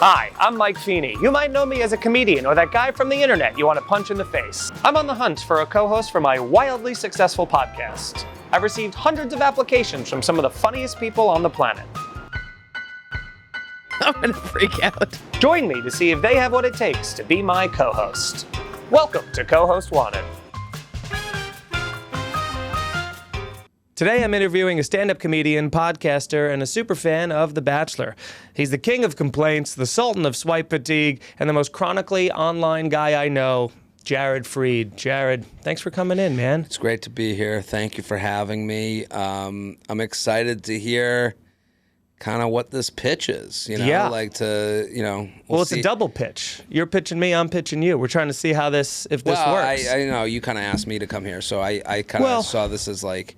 Hi, I'm Mike Feeney. You might know me as a comedian or that guy from the internet you want to punch in the face. I'm on the hunt for a co-host for my wildly successful podcast. I've received hundreds of applications from some of the funniest people on the planet. I'm gonna freak out. Join me to see if they have what it takes to be my co-host. Welcome to Co-Host Wanted. Today I'm interviewing a stand-up comedian, podcaster, and a superfan of The Bachelor. He's the king of complaints, the sultan of swipe fatigue, and the most chronically online guy I know, Jared Freid. Jared, thanks for coming in, man. It's great to be here. Thank you for having me. I'm excited to hear kind of what this pitch is, Yeah. We'll It's a double pitch. You're pitching me, I'm pitching you. We're trying to see how this works. I know you kind of asked me to come here, so I kind of saw this as like,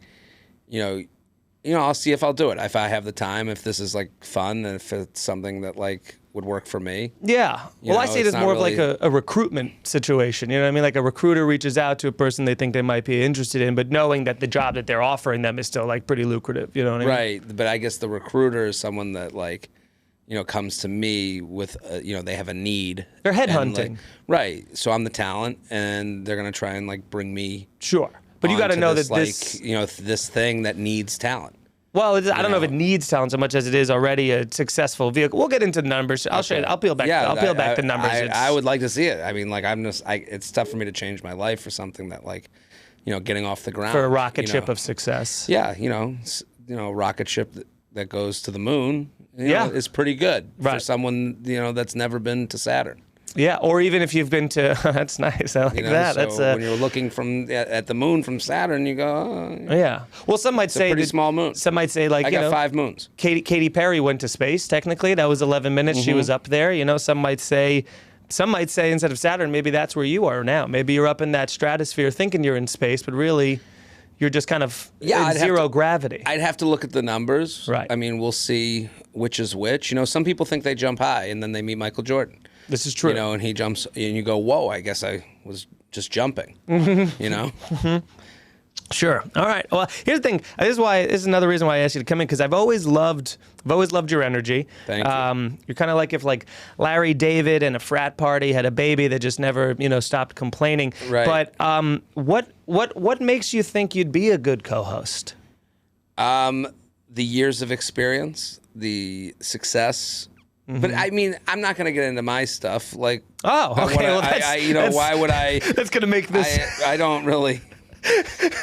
I'll see if I'll do it. If I have the time, if this is like fun, and if it's something that like would work for me. Yeah. Well, I see it as more of like a recruitment situation. You know what I mean? Like a recruiter reaches out to a person they think they might be interested in, but knowing that the job that they're offering them is still like pretty lucrative. You know what I mean? Right. But I guess the recruiter is someone that like, comes to me with, they have a need. They're headhunting. Right. So I'm the talent, and they're going to try and like bring me. Sure. But you got to know that this, this thing that needs talent. Well, I don't know if it needs talent so much as it is already a successful vehicle. We'll get into the numbers. I'll show you. I'll peel back. Yeah, I'll peel back the numbers. I would like to see it. I mean, like it's tough for me to change my life for something that like, getting off the ground for a rocket ship of success. Yeah, rocket ship that goes to the moon. Is pretty good for someone that's never been to Saturn. Yeah, or even if you've been to, that's nice. I like that. So that's when you're looking at the moon from Saturn, you go, oh, yeah. Well, some might say a pretty small moon. Some might say like I got 5 moons. Katy Perry went to space. Technically, that was 11 minutes. She was up there. Some might say instead of Saturn, maybe that's where you are now. Maybe you're up in that stratosphere, thinking you're in space, but really, you're just kind of in zero gravity. I'd have to look at the numbers. Right. I mean, we'll see which is which. Some people think they jump high, and then they meet Michael Jordan. This is true. And he jumps, and you go, whoa, I guess I was just jumping, Sure. All right. Well, here's the thing. This is another reason why I asked you to come in, because I've always loved your energy. Thank you. You're kind of like if like Larry David and a frat party had a baby that just never, stopped complaining. Right. But what makes you think you'd be a good co-host? The years of experience, the success. But I mean, I'm not going to get into my stuff. Like, why would I? That's going to make this. I don't really.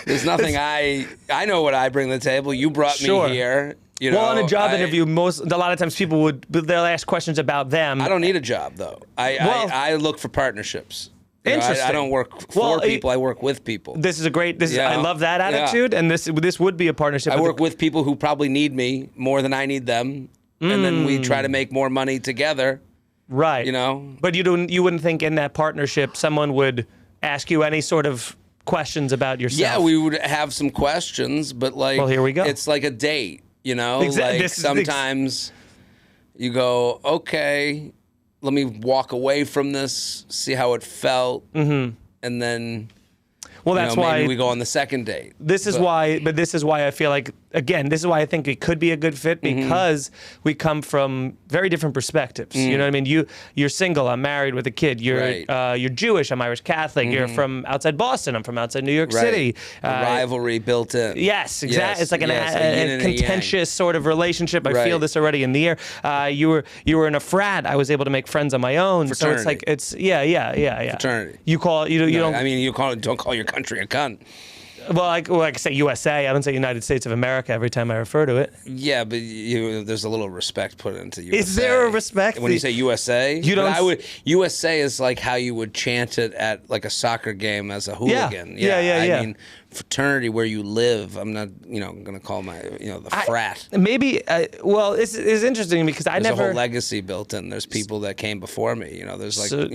There's nothing I know what I bring to the table. You brought me here. Well, in a job interview, a lot of times people they'll ask questions about them. I don't need a job though. I look for partnerships. Interesting. I don't work for people. I work with people. This is a great. I love that attitude, and this would be a partnership. I work with people who probably need me more than I need them. And then we try to make more money together. Right. But you wouldn't think in that partnership someone would ask you any sort of questions about yourself. Yeah, we would have some questions, but like, well, here we go. It's like a date, Sometimes you go, okay, let me walk away from this, see how it felt, and then. Well, that's why maybe we go on the second date. This is why I feel like, again, this is why I think it could be a good fit, because we come from very different perspectives. You know what I mean? You're single. I'm married with a kid. You're Jewish. I'm Irish Catholic. You're from outside Boston. I'm from outside New York City. The rivalry built in. Yes, exactly. It's like a contentious sort of relationship. I feel this already in the air. You were in a frat. I was able to make friends on my own. Fraternity. So it's like yeah. Fraternity. You don't. I mean, don't call your country a cunt. Well, I say USA. I don't say United States of America every time I refer to it. Yeah, but there's a little respect put into USA. Is there a respect? When you say USA? You don't. USA is like how you would chant it at like a soccer game as a hooligan. Yeah. I mean, fraternity where you live. I'm not, going to call my, the frat. Maybe. Well, it's interesting because there's a whole legacy built in. There's people that came before me. There's like,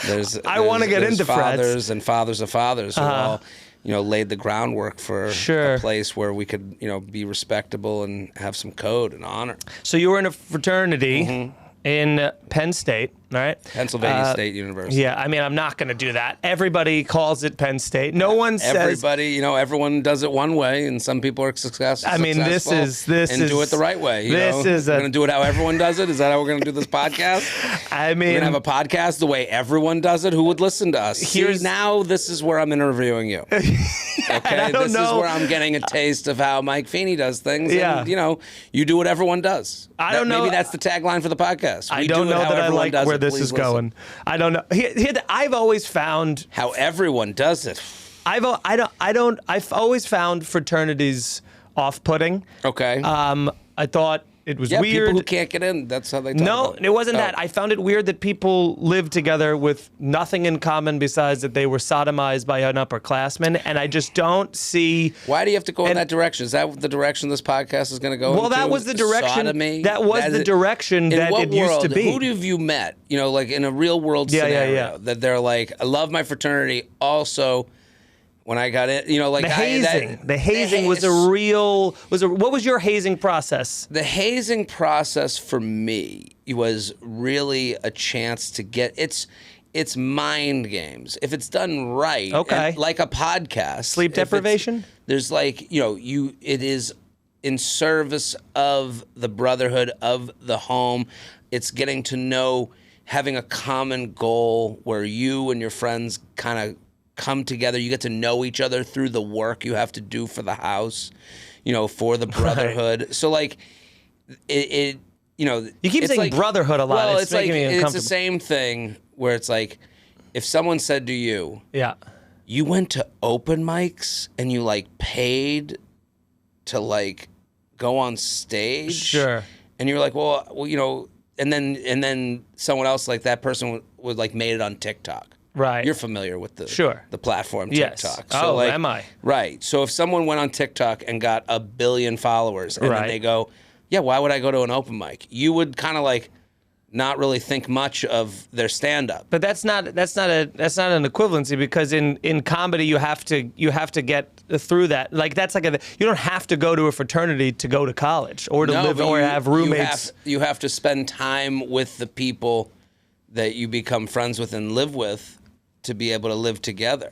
there's. I want to get into fathers and fathers of fathers who all. Laid the groundwork for a place where we could, be respectable and have some code and honor. So you were in a fraternity. in Penn State, all right? Pennsylvania State University. Yeah, I mean, I'm not going to do that. Everybody calls it Penn State. No one says... Everybody, everyone does it one way, and some people are successful. I mean, this is do it the right way. We're going to do it how everyone does it? Is that how we're going to do this podcast? I mean... We're going to have a podcast the way everyone does it? Who would listen to us? Now this is where I'm interviewing you. Okay? This is where I'm getting a taste of how Mike Feeney does things. Yeah. And, you do what everyone does. I don't know. Maybe that's the tagline for the podcast. I don't know that I like where this is going. I don't know. I've always found how everyone does it. I've always found fraternities off-putting. Okay. I thought it was weird. People who can't get in, that's how they talk about it. No, it wasn't that. I found it weird that people lived together with nothing in common besides that they were sodomized by an upperclassman, and I just don't see... Why do you have to go in that direction? Is that the direction this podcast is going to go into? Well, that was the direction... Sodomy? That was the direction that it used to be. Who have you met, like in a real-world scenario, that they're like, I love my fraternity, also... When I got in, like the hazing was a real. What was your hazing process? The hazing process for me was really a chance to get it's mind games if it's done right. Okay, and like a podcast. Sleep deprivation. There's it is in service of the brotherhood of the home. It's getting to know, having a common goal where you and your friends kind of come together. You get to know each other through the work you have to do for the house, for the brotherhood. Right. So it you keep saying brotherhood a lot. Well, it's making me uncomfortable. It's the same thing where it's like, if someone said to you, you went to open mics and you paid to go on stage. Sure. And you're like, well, and then someone else that person would made it on TikTok. Right. You're familiar with the platform yes. TikTok. So am I? Right. So if someone went on TikTok and got 1 billion followers and then they go, yeah, why would I go to an open mic? You would kind of not really think much of their stand-up. But that's not an equivalency, because in comedy you have to get through that. That's you don't have to go to a fraternity to go to college or to live or have roommates. You have to spend time with the people that you become friends with and live with to be able to live together.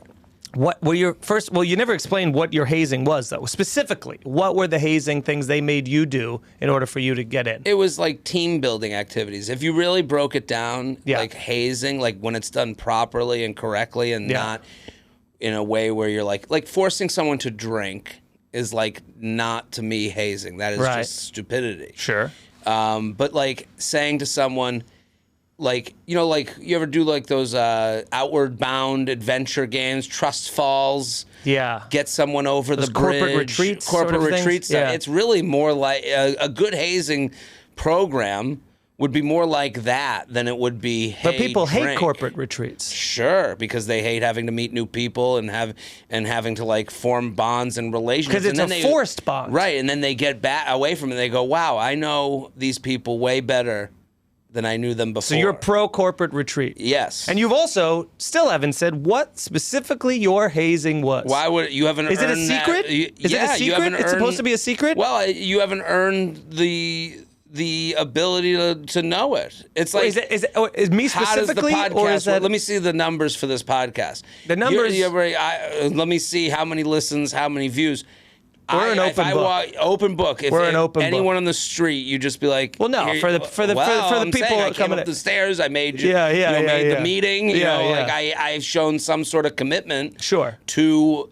What were your first? Well, you never explained what your hazing was, though. Specifically, what were the hazing things they made you do in order for you to get in? It was team building activities. If you really broke it down, hazing, when it's done properly and correctly, and not in a way where you're like forcing someone to drink is not, to me, hazing. That is just stupidity. Sure. But saying to someone, you ever do those outward bound adventure games, trust falls? Yeah. Get someone over those the bridge. Corporate retreats. Yeah. It's really more like a good hazing program would be more like that than it would be, hey, but people drink. hate corporate retreats. Sure, because they hate having to meet new people and having to form bonds and relationships. Because it's a forced bond. Right, and then they get away from it and they go, wow, I know these people way better than I knew them before. So you're pro-corporate retreat. Yes. And you've also still haven't said what specifically your hazing was. Why would you haven't Is earned it a secret? Is it a secret? It's supposed to be a secret? Well, you haven't earned the ability to know it. It's is it me specifically, how does the podcast or is that... Let me see the numbers for this podcast. The numbers... let me see how many listens, how many views. We're an open book. Open book. If We're an open anyone book. on the street, you just be like, well, no, for the people I came up the stairs. I made you. Made the meeting. I've shown some sort of commitment. Sure. To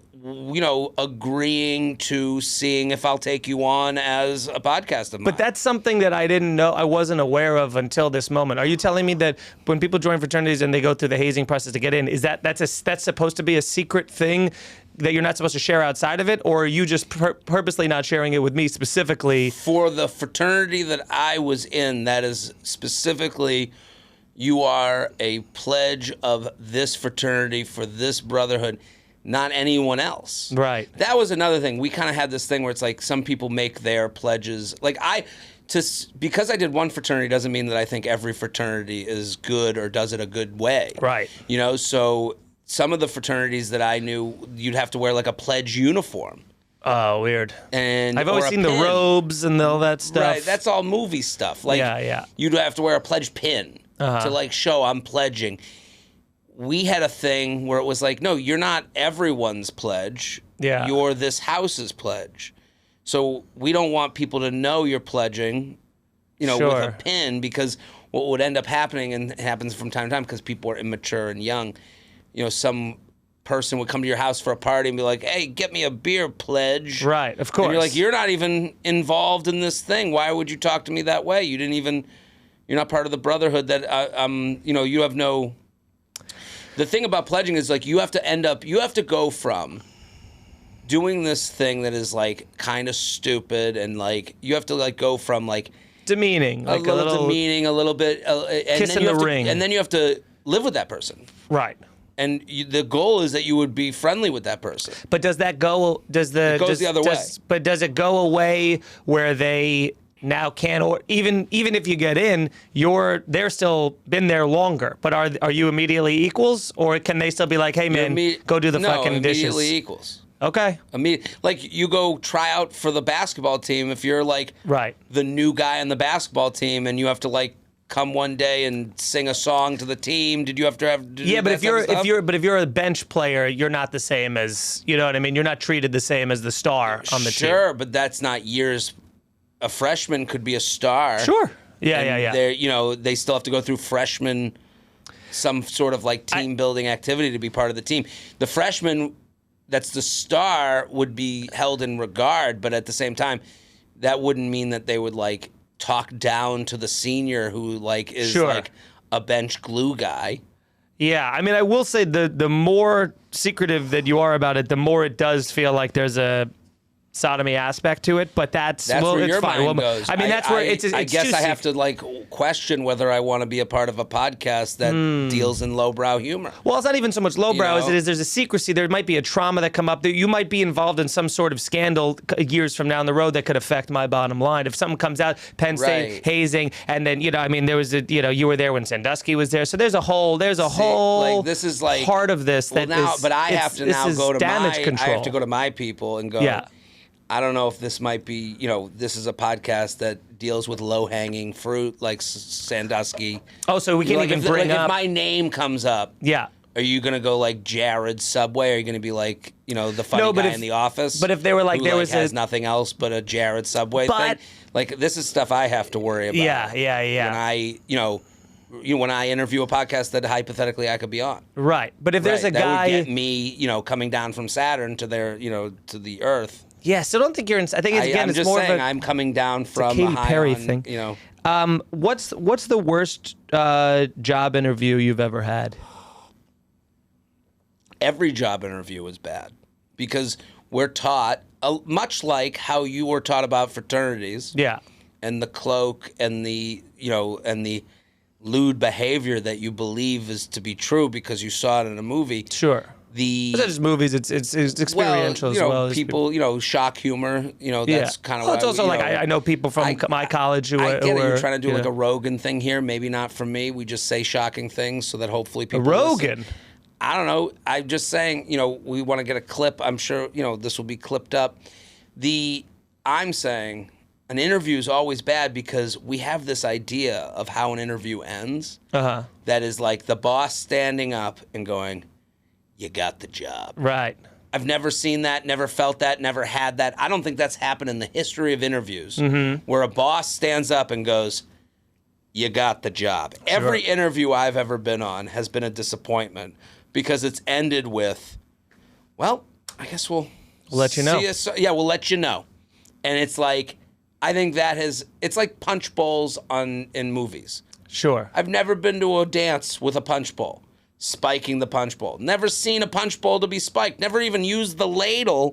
agreeing to seeing if I'll take you on as a podcast of mine. But that's something that I didn't know, I wasn't aware of until this moment. Are you telling me that when people join fraternities and they go through the hazing process to get in, that's supposed to be a secret thing that you're not supposed to share outside of it, or are you just purposely not sharing it with me specifically? For the fraternity that I was in, that is specifically, you are a pledge of this fraternity for this brotherhood, not anyone else. Right. That was another thing. We kind of had this thing where it's some people make their pledges. Because I did one fraternity doesn't mean that I think every fraternity is good or does it a good way. Right. So some of the fraternities that I knew, you'd have to wear a pledge uniform. Oh, weird. And I've always seen the robes and all that stuff. Right, that's all movie stuff. Like, you'd have to wear a pledge pin to like show I'm pledging. We had a thing where it was like, no, you're not everyone's pledge. Yeah. You're this house's pledge. So we don't want people to know you're pledging, with a pin, because what would end up happening, and it happens from time to time because people are immature and young, some person would come to your house for a party and be like, hey, get me a beer, pledge. Right, of course. And you're like, you're not even involved in this thing. Why would you talk to me that way? You're not part of the brotherhood that, you have no... The thing about pledging is, like, you have to go from doing this thing that is, like, kind of stupid, and, like, you have to, like, go from, like... Demeaning. Like a little demeaning, a little bit... kiss in the ring. And then you have to live with that person. Right. And the goal is that you would be friendly with that person. It goes the other way. But does it go away where they now can't, or even if you get in, they're still been there longer. But are you immediately equals, or can they still be like, hey man, go do the fucking dishes? No, immediately equals. Okay. Like you go try out for the basketball team if you're like the new guy on the basketball team, and you have to like come one day and sing a song to the team. Did you have to have? But if you're a bench player, you're not the same as, you know what I mean. You're not treated the same as the star on the team. Sure, but that's not years. A freshman could be a star. Sure. Yeah. They still have to go through some sort of like team building activity to be part of the team. The freshman that's the star would be held in regard, but at the same time, that wouldn't mean that they would like talk down to the senior who like is like a bench glue guy. Yeah, I mean, I will say the more secretive that you are about it, the more it does feel like there's a sodomy aspect to it, but that's where it's your fine. mind goes. I mean, that's where it's I guess I have to like question whether I want to be a part of a podcast that deals in lowbrow humor. Well, it's not even so much lowbrow as it is there's a secrecy. There might be a trauma that come up. That you might be involved in some sort of scandal years from down the road that could affect my bottom line. If something comes out, Penn State hazing, and then there was you were there when Sandusky was there. So there's a whole like this is like part of this but I have to now go to damage control. I have to go to my people and go. Yeah. I don't know if this might be, this is a podcast that deals with low-hanging fruit like Sandusky. Oh, so we can't even bring up... If my name comes up, are you going to go like Jared Subway? Are you going to be like, the funny guy in The Office? But if they were like, there was has nothing else but a Jared Subway thing? Like, this is stuff I have to worry about. Yeah. When I interview a podcast that hypothetically I could be on. Right. But if there's a guy... That would get me, coming down from Saturn to their, to the Earth. Yeah, so I don't think you're in. I think I'm it's just more saying of a. I'm coming down from Katy Perry thing. What's the worst job interview you've ever had? Every job interview is bad because we're taught much like how you were taught about fraternities. Yeah. And the cloak and the and the lewd behavior that you believe is to be true because you saw it in a movie. Sure. It's not just movies; it's experiential as well. People, shock humor. That's kind of. Well, it's also I know people from my college who I are. get it. You're trying to do like a Rogan thing here. Maybe not for me. We just say shocking things so that hopefully people. Rogan. Listen. I don't know. I'm just saying. We want to get a clip. I'm sure. This will be clipped up. I'm saying an interview is always bad because we have this idea of how an interview ends. That is like the boss standing up and going, "You got the job." Right. I've never seen that, never felt that, never had that. I don't think that's happened in the history of interviews where a boss stands up and goes, "You got the job." Sure. Every interview I've ever been on has been a disappointment because it's ended with, "Well, I guess we'll let you know." We'll let you know. And it's like, I think it's like punch bowls in movies. Sure. I've never been to a dance with a punch bowl. Spiking the punch bowl. Never seen a punch bowl to be spiked. Never even used the ladle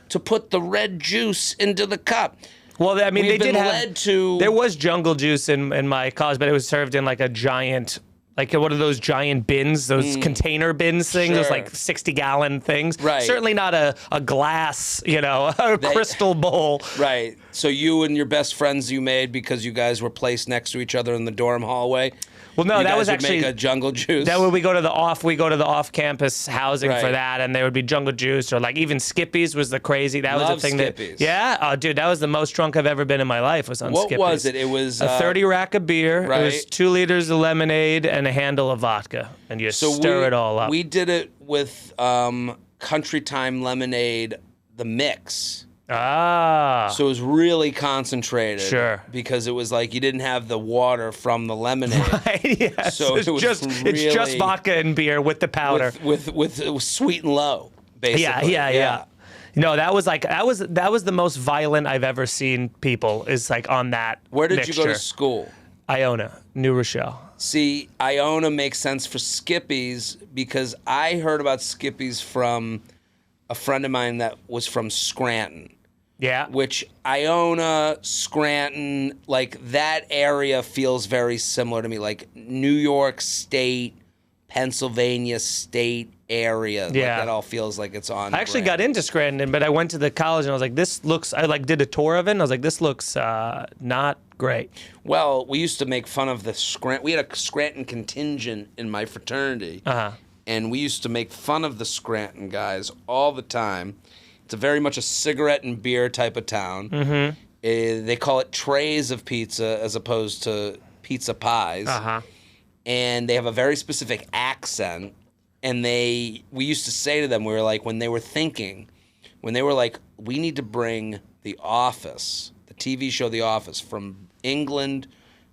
to put the red juice into the cup. Well, I mean, there was jungle juice in my college, but it was served in like a giant, like one of those giant bins, those container bins things, those like 60-gallon things. Right. Certainly not a glass, a crystal bowl. Right. So you and your best friends you made because you guys were placed next to each other in the dorm hallway. Well, no, you that guys was would actually make a jungle juice. That would we go to the off-campus housing Right. for that, and there would be jungle juice or like even Skippies was the crazy. That was Love the thing Skippies. Yeah, oh dude, that was the most drunk I've ever been in my life. Was on What Skippies. was it? It was a 30 rack of beer. right. It was 2 liters of lemonade and a handle of vodka, and you stir it all up. We did it with Country Time lemonade, the mix. Ah. So it was really concentrated. Sure. Because it was like you didn't have the water from the lemonade. Right, yes. So it's just vodka and beer with the powder. With sweet and low, basically. Yeah. No, that was the most violent I've ever seen people is like on that. Where did mixture. you go to school? Iona, New Rochelle. See, Iona makes sense for Skippies because I heard about Skippies from a friend of mine that was from Scranton. Yeah. Which Iona, Scranton, like that area feels very similar to me. Like New York State, Pennsylvania State area. Yeah. Like that all feels like it's on. I actually got into Scranton, but I went to the college and I was like, I like did a tour of it and I was like, this looks not great. Well, we used to make fun of the Scranton. We had a Scranton contingent in my fraternity. Uh-huh. And we used to make fun of the Scranton guys all the time. It's a very much a cigarette and beer type of town. Mm-hmm. They call it trays of pizza as opposed to pizza pies. Uh-huh. And they have a very specific accent. And we used to say to them, we were like, when they were like, we need to bring The Office, the TV show The Office, from England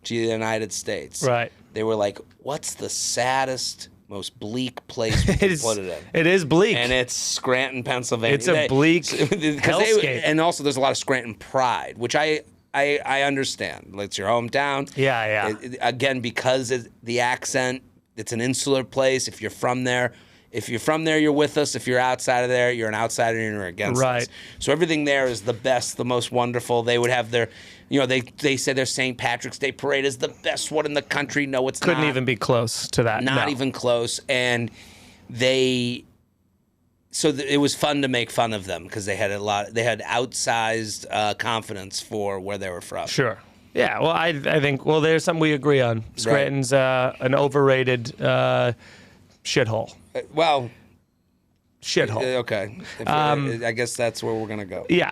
to the United States. Right. They were like, what's the saddest, most bleak place we can put it in? It is bleak. And it's Scranton, Pennsylvania. It's a bleak hellscape. And also there's a lot of Scranton pride, which I understand. It's your hometown. Yeah. Again, because the accent, it's an insular place. If you're from there, you're with us. If you're outside of there, you're an outsider and you're against us. So everything there is the best, the most wonderful. They would have their, they say their St. Patrick's Day parade is the best one in the country. No, it's Couldn't even be close to that. Not even close. And it was fun to make fun of them because they had outsized confidence for where they were from. Sure. Yeah, well, I think, there's something we agree on. Scranton's an overrated shithole. Shithole. Okay. I guess that's where we're gonna go. Yeah.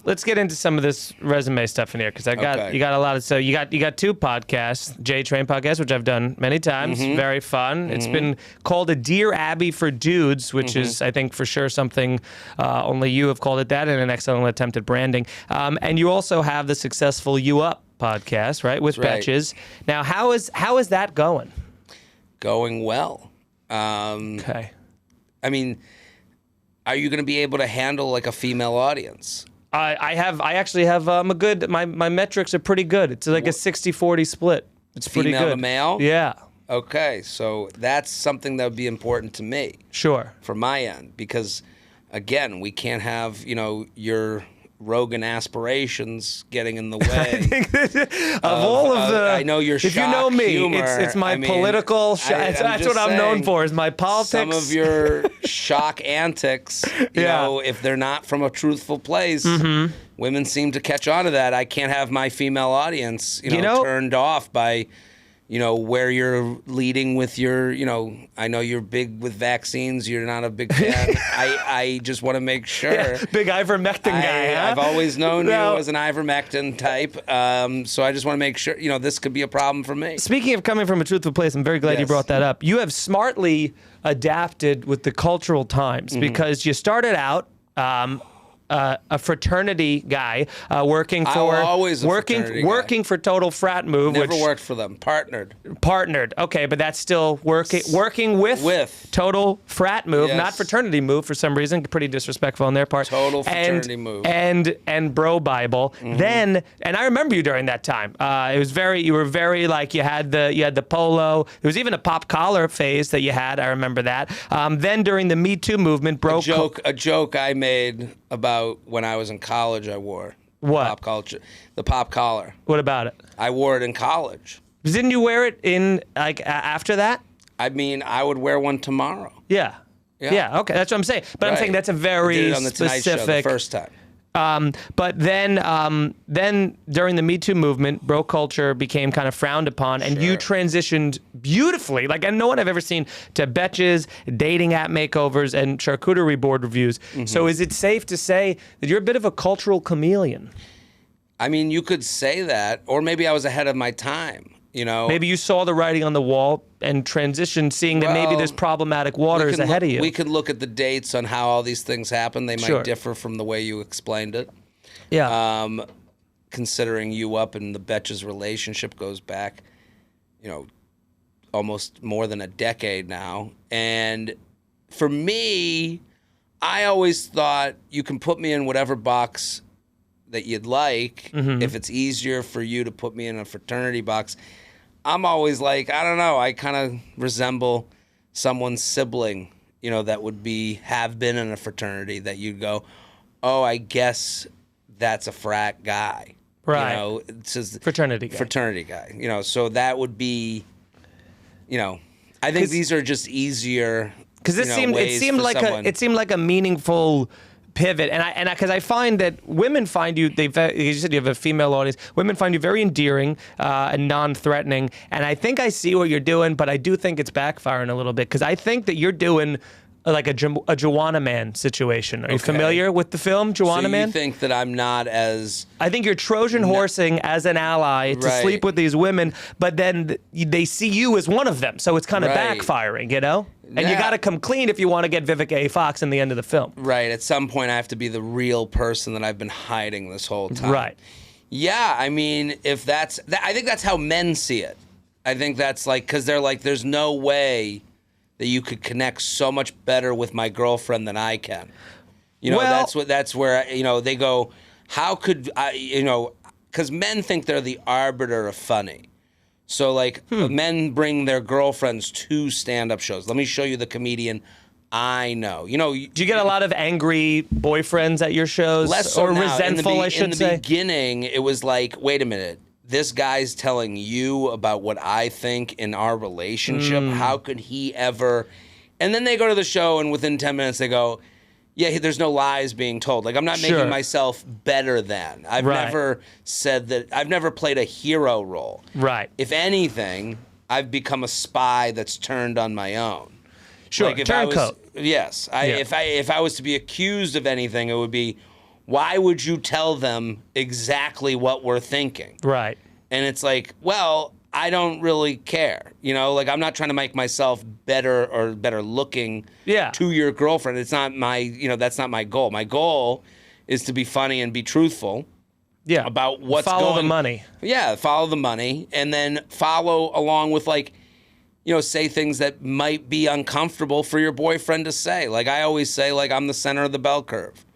Let's get into some of this resume stuff in here because you got a lot of. So you got 2 podcasts, J Train podcast, which I've done many times. Mm-hmm. Very fun. Mm-hmm. It's been called a Dear Abby for Dudes, which is I think for sure something only you have called it that, and an excellent attempt at branding. And you also have the successful You Up podcast, right, with Betches. Now, how is that going? Going well. Okay. I mean, are you going to be able to handle like a female audience? I actually have my metrics are pretty good. It's like a 60-40 split. It's pretty good. Female to male? Yeah. Okay, so that's something that would be important to me. Sure. From my end, because again, we can't have, your Rogan aspirations getting in the way of all of the. I know your shock if you know me, humor. It's my political. That's what I'm known for. Is my politics. Some of your shock antics. You know, if they're not from a truthful place, women seem to catch on to that. I can't have my female audience, turned off by. Where you're leading with your, I know you're big with vaccines. You're not a big fan. I just want to make sure. Yeah, big ivermectin guy, huh? I've always known you as an ivermectin type. So I just want to make sure, this could be a problem for me. Speaking of coming from a truthful place, I'm very glad you brought that up. You have smartly adapted with the cultural times because you started out a fraternity guy working for Total Frat Move. Never worked for them. Partnered. Okay, but that's still working with Total Frat Move, not Fraternity Move for some reason. Pretty disrespectful on their part. Total Fraternity Move. And Bro Bible. Then, and I remember you during that time. You were very like you had the polo. There was even a pop collar phase that you had. I remember that. Then during the MeToo movement, a joke I made about when I was in college, I wore what? The pop collar. What about it? I wore it in college. Didn't you wear it in after that? I mean, I would wear one tomorrow. Yeah. Okay, that's what I'm saying. But I'm saying that's a very I did it on the Tonight Show the first time. But then during the MeToo movement, bro culture became kind of frowned upon, and you transitioned beautifully, like, and no one I've ever seen, to betches, dating app makeovers, and charcuterie board reviews. So is it safe to say that you're a bit of a cultural chameleon? I mean, you could say that, or maybe I was ahead of my time. You know, maybe you saw the writing on the wall and transitioned, seeing that maybe there's problematic waters ahead of you. We could look at the dates on how all these things happen. They might differ from the way you explained it. Yeah. Considering you up and the Betches relationship goes back, you know, almost more than a decade now. And for me, I always thought you can put me in whatever box that you'd like. If it's easier for you to put me in a fraternity box, I'm always like, I don't know, I kind of resemble someone's sibling, you know, that would have been in a fraternity, that you'd go, oh, I guess that's a frat guy. Right. You know, it's just fraternity guy. You know, so that would be, you know, I think these are just easier. Because it seemed like a meaningful pivot, and because I find that women find you, you said you have a female audience, women find you very endearing and non-threatening, and I think I see what you're doing, but I do think it's backfiring a little bit, because I think that you're doing like a Joanna Man situation. Are you familiar with the film Joanna Man? So you think that I'm not as... I think you're Trojan horsing as an ally to sleep with these women, but then they see you as one of them, so it's kind of backfiring, you know? And you got to come clean if you want to get Vivica A. Fox in the end of the film. Right. At some point, I have to be the real person that I've been hiding this whole time. Right. Yeah. I mean, I think that's how men see it. I think that's like, because they're like, there's no way that you could connect so much better with my girlfriend than I can. You know, that's where, you know, they go, how could I, you know, because men think they're the arbiter of funny. So, like, men bring their girlfriends to stand-up shows. Let me show you the comedian I know. You know, do you get a lot of angry boyfriends at your shows? Less so or now. resentful, I should say? In the beginning, it was like, wait a minute. This guy's telling you about what I think in our relationship. How could he ever? And then they go to the show, and within 10 minutes, they go, yeah, there's no lies being told. Like, I'm not making myself better than. I've never said that. I've never played a hero role. Right. If anything, I've become a spy that's turned on my own. Sure, like turncoat. Yes. If I was to be accused of anything, it would be, why would you tell them exactly what we're thinking? Right. And it's like, well, I don't really care. You know, like, I'm not trying to make myself better or better looking to your girlfriend. It's not my, you know, that's not my goal. My goal is to be funny and be truthful about what's going on. Follow the money. Yeah, follow the money. And then follow along with, like, you know, say things that might be uncomfortable for your boyfriend to say. Like, I always say, like, I'm the center of the bell curve.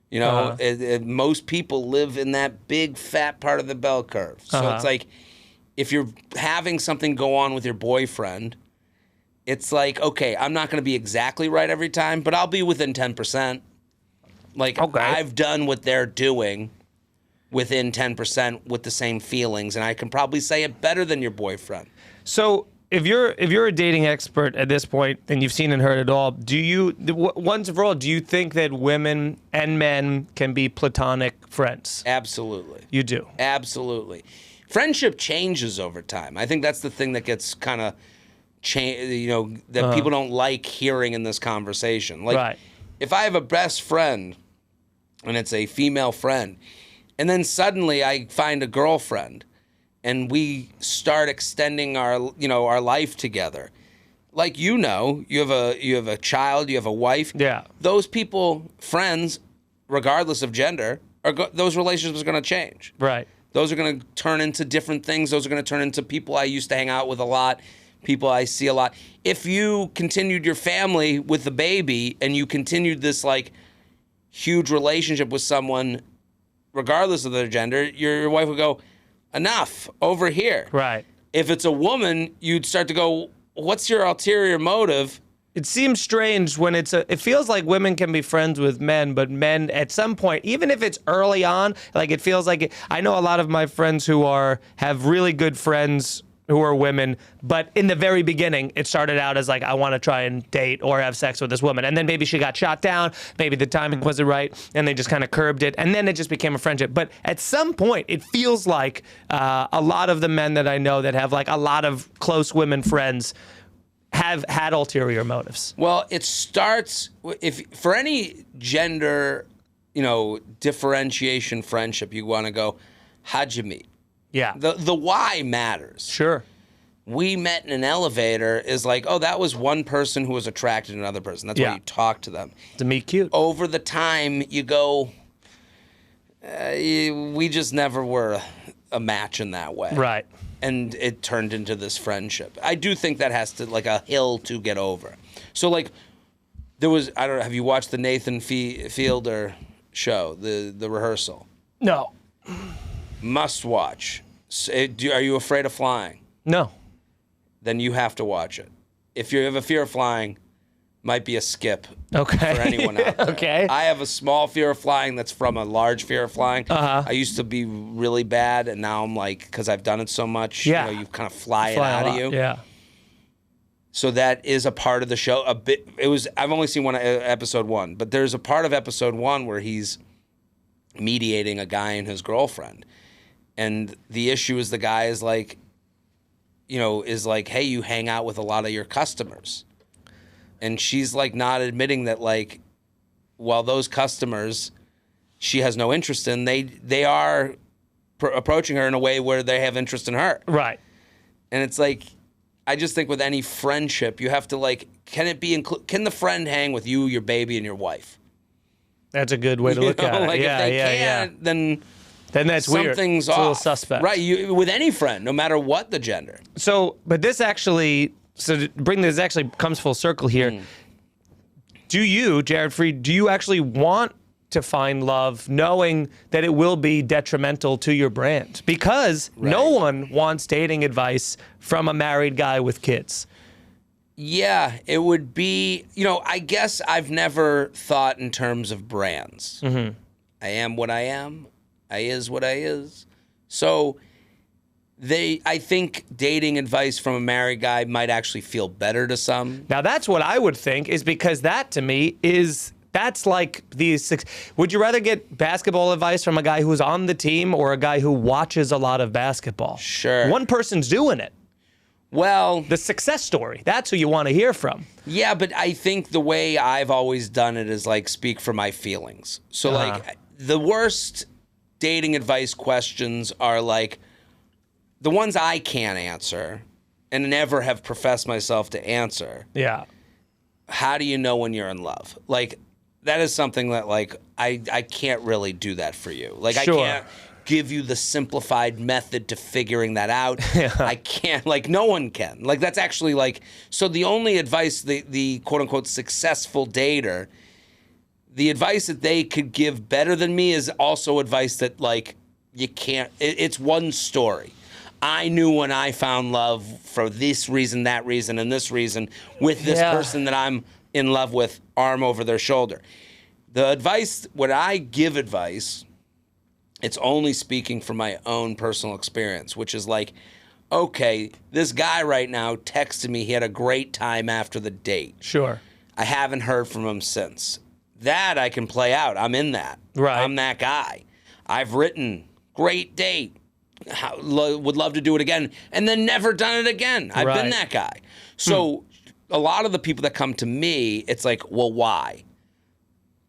You know, most people live in that big, fat part of the bell curve. So it's like, if you're having something go on with your boyfriend, it's like, okay, I'm not going to be exactly right every time, but I'll be within 10%. Like, I've done what they're doing within 10% with the same feelings, and I can probably say it better than your boyfriend. So if you're a dating expert at this point and you've seen and heard it all, do you, once and for all, do you think that women and men can be platonic friends? Absolutely. You do? Absolutely. Friendship changes over time. I think that's the thing that gets kind of, you know, that people don't like hearing in this conversation. Like, if I have a best friend and it's a female friend, and then suddenly I find a girlfriend, and we start extending our, you know, our life together. Like, you know, you have a child, you have a wife. Yeah. Those people, friends, regardless of gender, those relationships are going to change. Right. Those are going to turn into different things. Those are going to turn into people I used to hang out with a lot, people I see a lot. If you continued your family with the baby and you continued this, like, huge relationship with someone, regardless of their gender, your wife would go, enough, over here. Right. If it's a woman, you'd start to go, what's your ulterior motive? It seems strange when it feels like women can be friends with men, but men at some point, even if it's early on, like, it feels like I know a lot of my friends who have really good friends who are women, but in the very beginning, it started out as like, I want to try and date or have sex with this woman. And then maybe she got shot down, maybe the timing wasn't right, and they just kind of curbed it. And then it just became a friendship. But at some point, it feels like a lot of the men that I know that have like a lot of close women friends have had ulterior motives. Well, it starts, if for any gender, differentiation friendship, you want to go, how'd you meet? Yeah. The why matters. Sure. We met in an elevator is like, oh, that was one person who was attracted to another person. That's why you talk to them. To meet cute. Over the time, you go, we just never were a match in that way. Right. And it turned into this friendship. I do think that has to, like, a hill to get over. So, like, there was, I don't know, have you watched the Nathan Fielder show, the rehearsal? No. Must watch. Are you afraid of flying? No. Then you have to watch it. If you have a fear of flying, might be a skip for anyone out there. Okay. I have a small fear of flying that's from a large fear of flying. Uh-huh. I used to be really bad, and now I'm like, because I've done it so much, you kind of fly it out of you. Yeah. So that is a part of the show. I've only seen episode 1, but there's a part of episode 1 where he's mediating a guy and his girlfriend. And the issue is the guy is like, hey, you hang out with a lot of your customers. And she's like not admitting that, like, while those customers she has no interest in, they are approaching her in a way where they have interest in her. Right. And it's like, I just think with any friendship, you have to, like, can the friend hang with you, your baby, and your wife? That's a good way to look at it. Like, if they can't, then that's weird. Something's off. A little suspect. Right, with any friend, no matter what the gender. So, but this actually, comes full circle here. Do you, Jared Freid, do you actually want to find love knowing that it will be detrimental to your brand? Because no one wants dating advice from a married guy with kids. Yeah, it would be, I guess I've never thought in terms of brands. Mm-hmm. I am what I am. I is what I is. So I think dating advice from a married guy might actually feel better to some. Now that's what I would think, is because that to me that's like would you rather get basketball advice from a guy who's on the team or a guy who watches a lot of basketball? Sure. One person's doing it. Well, the success story, that's who you want to hear from. Yeah, but I think the way I've always done it is like speak for my feelings. So like the worst dating advice questions are like the ones I can't answer and never have professed myself to answer. Yeah. How do you know when you're in love? Like, that is something that, like, I can't really do that for you. Like, sure. I can't give you the simplified method to figuring that out. Yeah. I can't, like, no one can. Like, that's actually, like, so the only advice, the quote-unquote successful dater, the advice that they could give better than me is also advice that, like, you can't, it's one story. I knew when I found love for this reason, that reason, and this reason with this person that I'm in love with, arm over their shoulder. The advice, when I give advice, it's only speaking from my own personal experience, which is like, okay, this guy right now texted me he had a great time after the date. Sure. I haven't heard from him since. That I can play out. I'm in that. Right. I'm that guy. I've written, great date. Would love to do it again, and then never done it again. I've been that guy. So a lot of the people that come to me, it's like, well, why?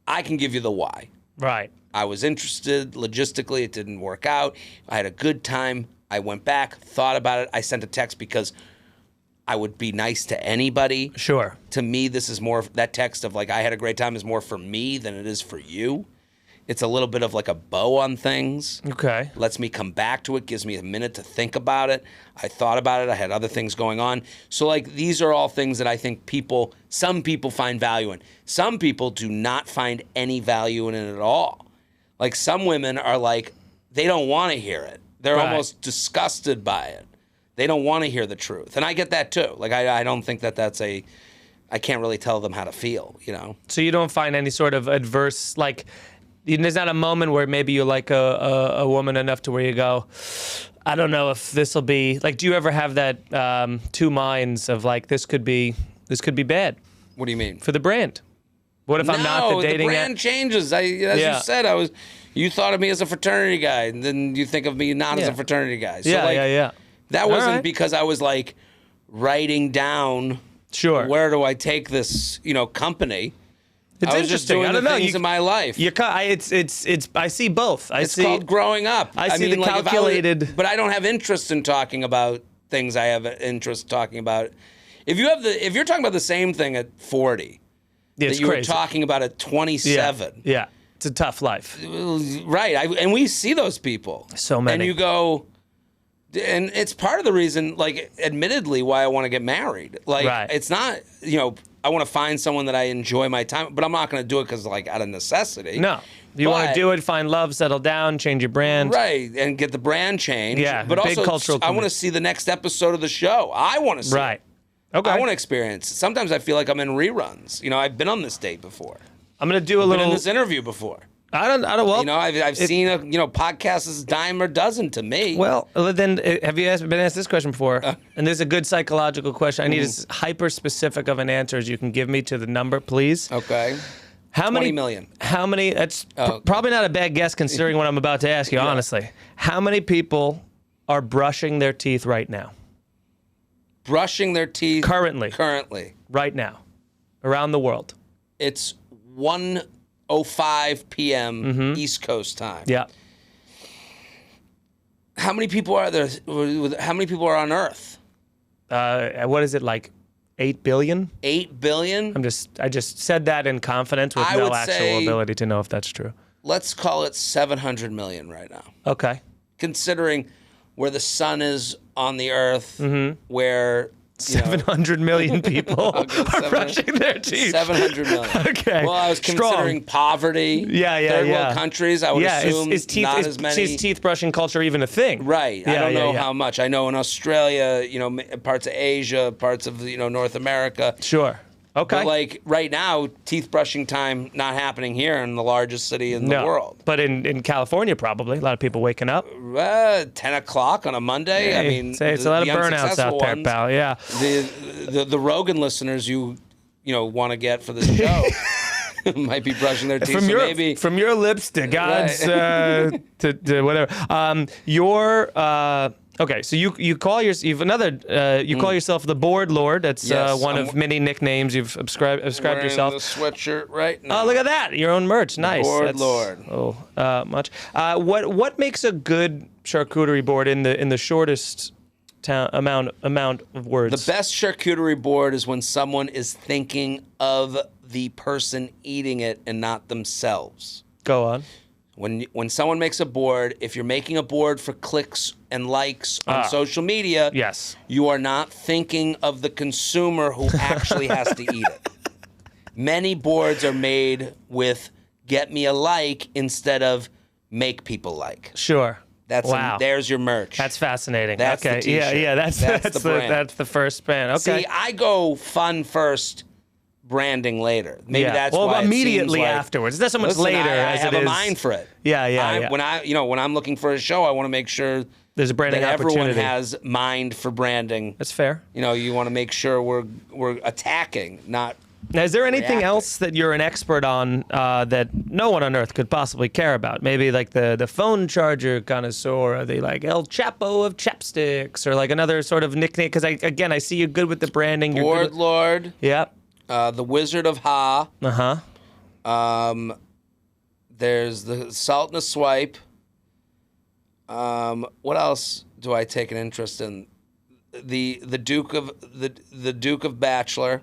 I can give you the why. Right. I was interested. Logistically, it didn't work out. I had a good time. I went back, thought about it. I sent a text because I would be nice to anybody. Sure. To me, this is more, that text of like, I had a great time is more for me than it is for you. It's a little bit of like a bow on things. Okay. Lets me come back to it, gives me a minute to think about it. I thought about it. I had other things going on. So like these are all things that I think some people find value in. Some people do not find any value in it at all. Like some women are like, they don't want to hear it. They're almost disgusted by it. They don't want to hear the truth. And I get that too. Like I don't think that's I can't really tell them how to feel, you know? So you don't find any sort of adverse, like, There's not a moment where maybe you like a woman enough to where you go, I don't know if this will be like. Do you ever have that two minds of like this could be bad? What do you mean? For the brand. What if I'm not the dating? No, the brand changes. As you said, you thought of me as a fraternity guy, and then you think of me not as a fraternity guy. So that wasn't because I was like writing down. Sure. Where do I take this? Company. It's I was just doing the things in my life. I see both. It's called growing up. I see the calculated. But I don't have interest in talking about things I have interest talking about. If you're talking about the same thing at 40, that you were talking about at 27. Yeah. It's a tough life. Right. And we see those people. So many. And you go, and it's part of the reason, like, admittedly, why I want to get married. Like, It's not, I want to find someone that I enjoy my time, but I'm not going to do it because, like, out of necessity. No. You want to do it, find love, settle down, change your brand. Right, and get the brand changed. Yeah, but big also, cultural I want to see the next episode of the show. I want to see it. Okay. I want to experience it. Sometimes I feel like I'm in reruns. I've been on this date before. I'm going to do a been in this interview before. I don't. Well, I've seen podcasts as a dime or dozen to me. Well, then have you been asked this question before? And this is a good psychological question. I need as hyper specific of an answer as you can give me to the number, please. Okay. How 20 many million? How many? That's probably not a bad guess considering what I'm about to ask you. Honestly, how many people are brushing their teeth right now? Brushing their teeth currently, right now, around the world. It's 1:05 p.m. East Coast time. Yeah. How many people are there? How many people are on Earth? What is it, like 8 billion? 8 billion? I just said that in confidence with no actual ability to know if that's true. Let's call it 700 million right now. Okay. Considering where the sun is on the Earth, where 700 million people are brushing their teeth. 700 million. Okay. Well, I was considering poverty. Third world countries, I would assume not as many. Is teeth brushing culture even a thing? Right. I don't know how much. I know in Australia, parts of Asia, parts of North America. Sure. Okay. But like right now, teeth brushing time not happening here in the largest city in the world. But in California, probably a lot of people waking up. 10 o'clock on a Monday. Hey, I mean, it's a lot of burnouts out there, pal. Yeah. The Rogan listeners you want to get for this show might be brushing their teeth. From your lips to God's to whatever. Okay, so you call yourself the Board Lord. That's one of many nicknames you've ascribed yourself. The sweatshirt right now. Oh, look at that! Your own merch, nice. Board Lord. Much. What makes a good charcuterie board in the shortest amount of words? The best charcuterie board is when someone is thinking of the person eating it and not themselves. Go on. When someone makes a board, if you're making a board for clicks and likes on social media, you are not thinking of the consumer who actually has to eat it. Many boards are made with get me a like instead of make people like. Sure. There's your merch. That's fascinating. That's the t-shirt. Yeah, that's the brand. That's the first brand. Okay. See, I go fun first, branding later. Maybe that's why immediately like, afterwards. It's not so much later I as have it is. a mind for it. Yeah. When I'm looking for a show, I want to make sure there's a branding that opportunity. Everyone has mind for branding. That's fair. You want to make sure we're attacking, not. Now, is there anything else that you're an expert on that no one on earth could possibly care about? Maybe like the phone charger connoisseur, or the like El Chapo of chapsticks, or like another sort of nickname. Because I see you're good with the branding. Board Lord. Yep. The Wizard of Ha. There's the Salt and the Swipe. What else do I take an interest in? The Duke of Bachelor.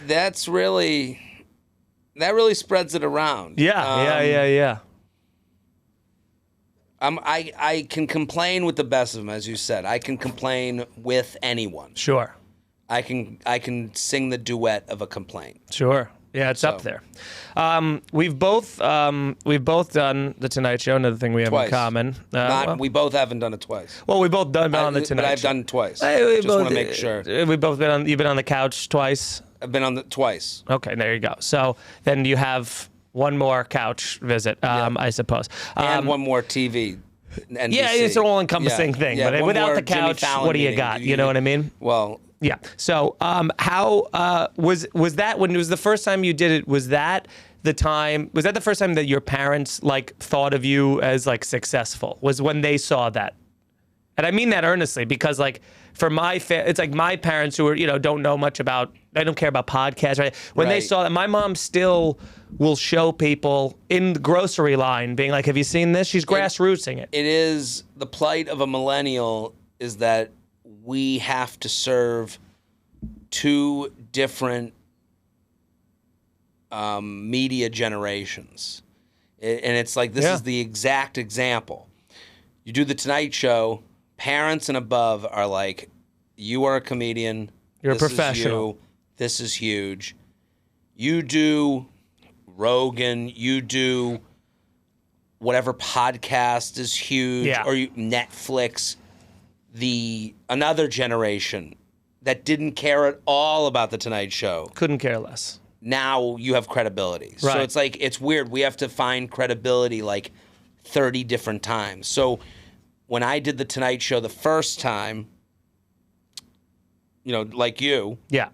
That really spreads it around. Yeah. I can complain with the best of them, as you said. I can complain with anyone. Sure. I can sing the duet of a complaint. Sure. Yeah, it's up there. We've both done the Tonight Show. Another thing we have in common. We both haven't done it twice. Well, we've both done on the Tonight Show. But I've done it twice. Just want to make sure. You've been on the couch twice. I've been on the twice. Okay, there you go. So then you have one more couch visit, I suppose. And one more TV. NBC. Yeah, it's an all-encompassing thing. Yeah, but without the couch, what do you got? You know what I mean? Well, yeah. So how was that when it was the first time you did it? Was that the first time that your parents like thought of you as like successful? Was when they saw that? And I mean that earnestly because like for it's like my parents who are, don't know much about, they don't care about podcasts, right? When they saw that, my mom still will show people in the grocery line being like, have you seen this? She's grassrootsing it. It is the plight of a millennial is that we have to serve two different media generations. And it's like, this is the exact example. You do the Tonight Show, parents and above are like, you are a comedian. You're a professional. This is huge. You do Rogan, you do whatever podcast is huge, or Netflix. Another generation that didn't care at all about the Tonight Show. Couldn't care less. Now you have credibility. Right. So it's like, it's weird. We have to find credibility like 30 different times. So when I did the Tonight Show the first time, like you. Yeah.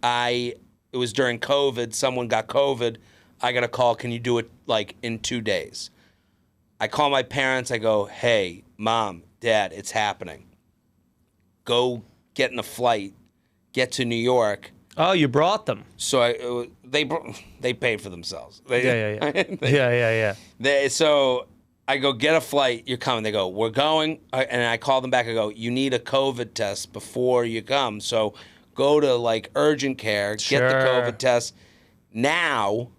It was during COVID. Someone got COVID. I got a call. Can you do it like in 2 days? I call my parents. I go, hey, Mom, Dad, it's happening. Go get in a flight. Get to New York. Oh, you brought them. So they paid for themselves. Yeah. So I go, get a flight. You're coming. They go, we're going. And I call them back. I go, you need a COVID test before you come. So go to like urgent care, get the COVID test now.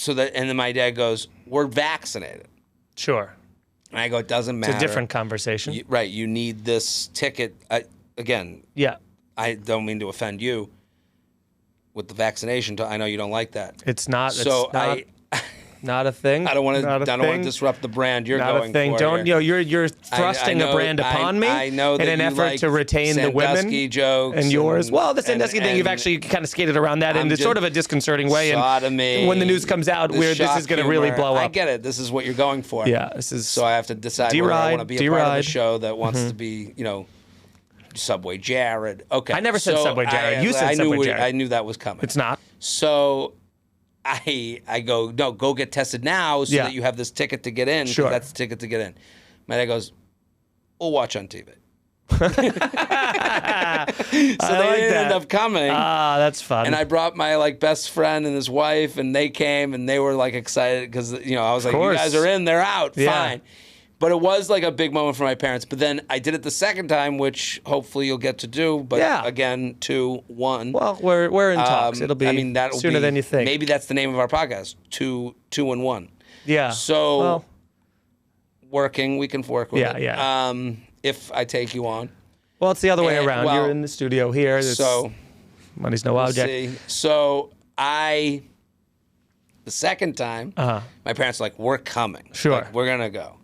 And then my dad goes, we're vaccinated. Sure. And I go, it doesn't matter. It's a different conversation. Right. You need this ticket. Again, I don't mean to offend you with the vaccination. I know you don't like that. It's not. Not a thing. I don't want to disrupt the brand you're not going a thing. for. Don't you're thrusting a brand upon me. I know that in an effort to retain the women jokes and yours. Well, the Sandusky thing, you've actually kind of skated around that in sort of a disconcerting way. Sodomy, and when the news comes out, this is going to really blow up. I get it. This is what you're going for. Yeah, this is. So I have to decide whether I want to be a part of the show that wants to be, Subway Jared. Okay. I never said Subway Jared. You said Subway Jared. I knew that was coming. It's not. So I go, no, go get tested now so that you have this ticket to get in. Sure. That's the ticket to get in. My dad goes, we'll watch on TV. So they didn't end up coming. Ah, that's fun. And I brought my best friend and his wife, and they came, and they were excited because I was like, you guys are in, they're out, fine. But it was a big moment for my parents. But then I did it the second time, which hopefully you'll get to do. But again, 2, 1. Well, we're in talks. It'll be sooner than you think. Maybe that's the name of our podcast, 2 and 1. Yeah. So working, we can work with it. Yeah. If I take you on. Well, it's the other way around. You're in the studio here. So money's no object. See. So the second time, my parents were like, we're coming. Sure. We're going to go.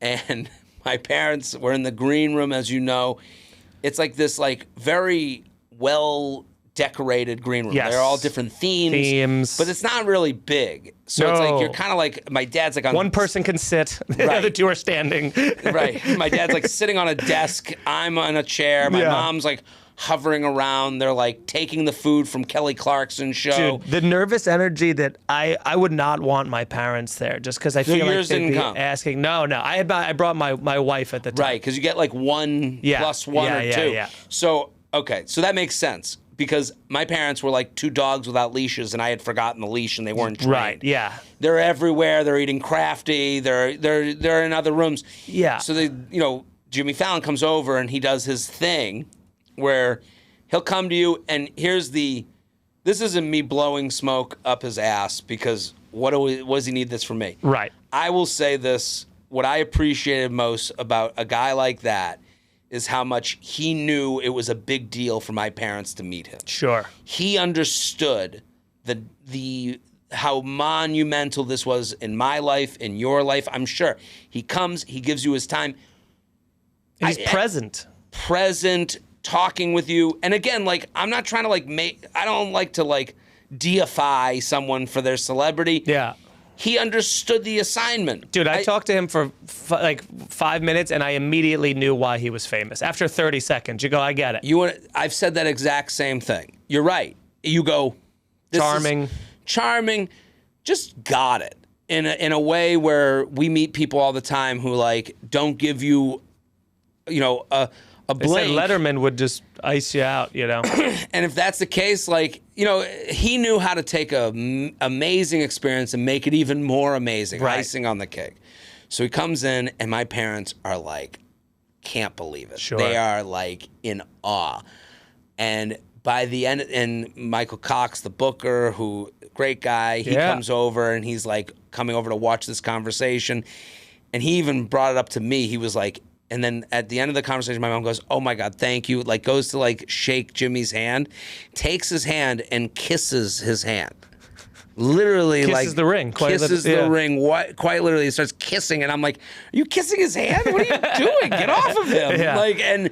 And my parents were in the green room, as you know. It's this very well-decorated green room. Yes. They're all different themes. But it's not really big. So it's you're kind of my dad's on... One person can sit. The other two are standing. Right. My dad's sitting on a desk. I'm on a chair. My mom's hovering around. They're taking the food from Kelly Clarkson's show. Dude, the nervous energy that I would not want my parents there just because I feel like they'd be asking. No. I brought my wife at the time. Right, because you get 1 plus 1 or 2. Yeah. So, okay, so that makes sense because my parents were like 2 dogs without leashes and I had forgotten the leash and they weren't trained. Right, yeah. They're everywhere. They're eating crafty. They're in other rooms. Yeah. So Jimmy Fallon comes over and he does his thing where he'll come to you and this isn't me blowing smoke up his ass because what does he need this from me? Right. I will say this, what I appreciated most about a guy like that is how much he knew it was a big deal for my parents to meet him. Sure. He understood how monumental this was in my life, in your life. I'm sure. He comes, he gives you his time. And he's present. Present, talking with you. And again, like, I'm not trying to I don't like to deify someone for their celebrity. Yeah. He understood the assignment. Dude, I talked to him for 5 minutes, and I immediately knew why he was famous. After 30 seconds, you go, I get it. I've said that exact same thing. You're right. You go, charming, just got it. In a way where we meet people all the time who don't give you, a blink. They say Letterman would just ice you out, And if that's the case, he knew how to take a amazing experience and make it even more amazing, right. Icing on the cake. So he comes in, and my parents are can't believe it. Sure. They are in awe. And by the end, and Michael Cox, the booker, great guy, he comes over, and he's coming over to watch this conversation. And he even brought it up to me. He was and then at the end of the conversation, my mom goes, "Oh my God, thank you." Goes to shake Jimmy's hand, takes his hand and kisses his hand. Literally, kisses the ring. Kisses the ring. Quite literally, he starts kissing, and I'm like, "Are you kissing his hand? What are you doing? Get off of him!" Yeah. And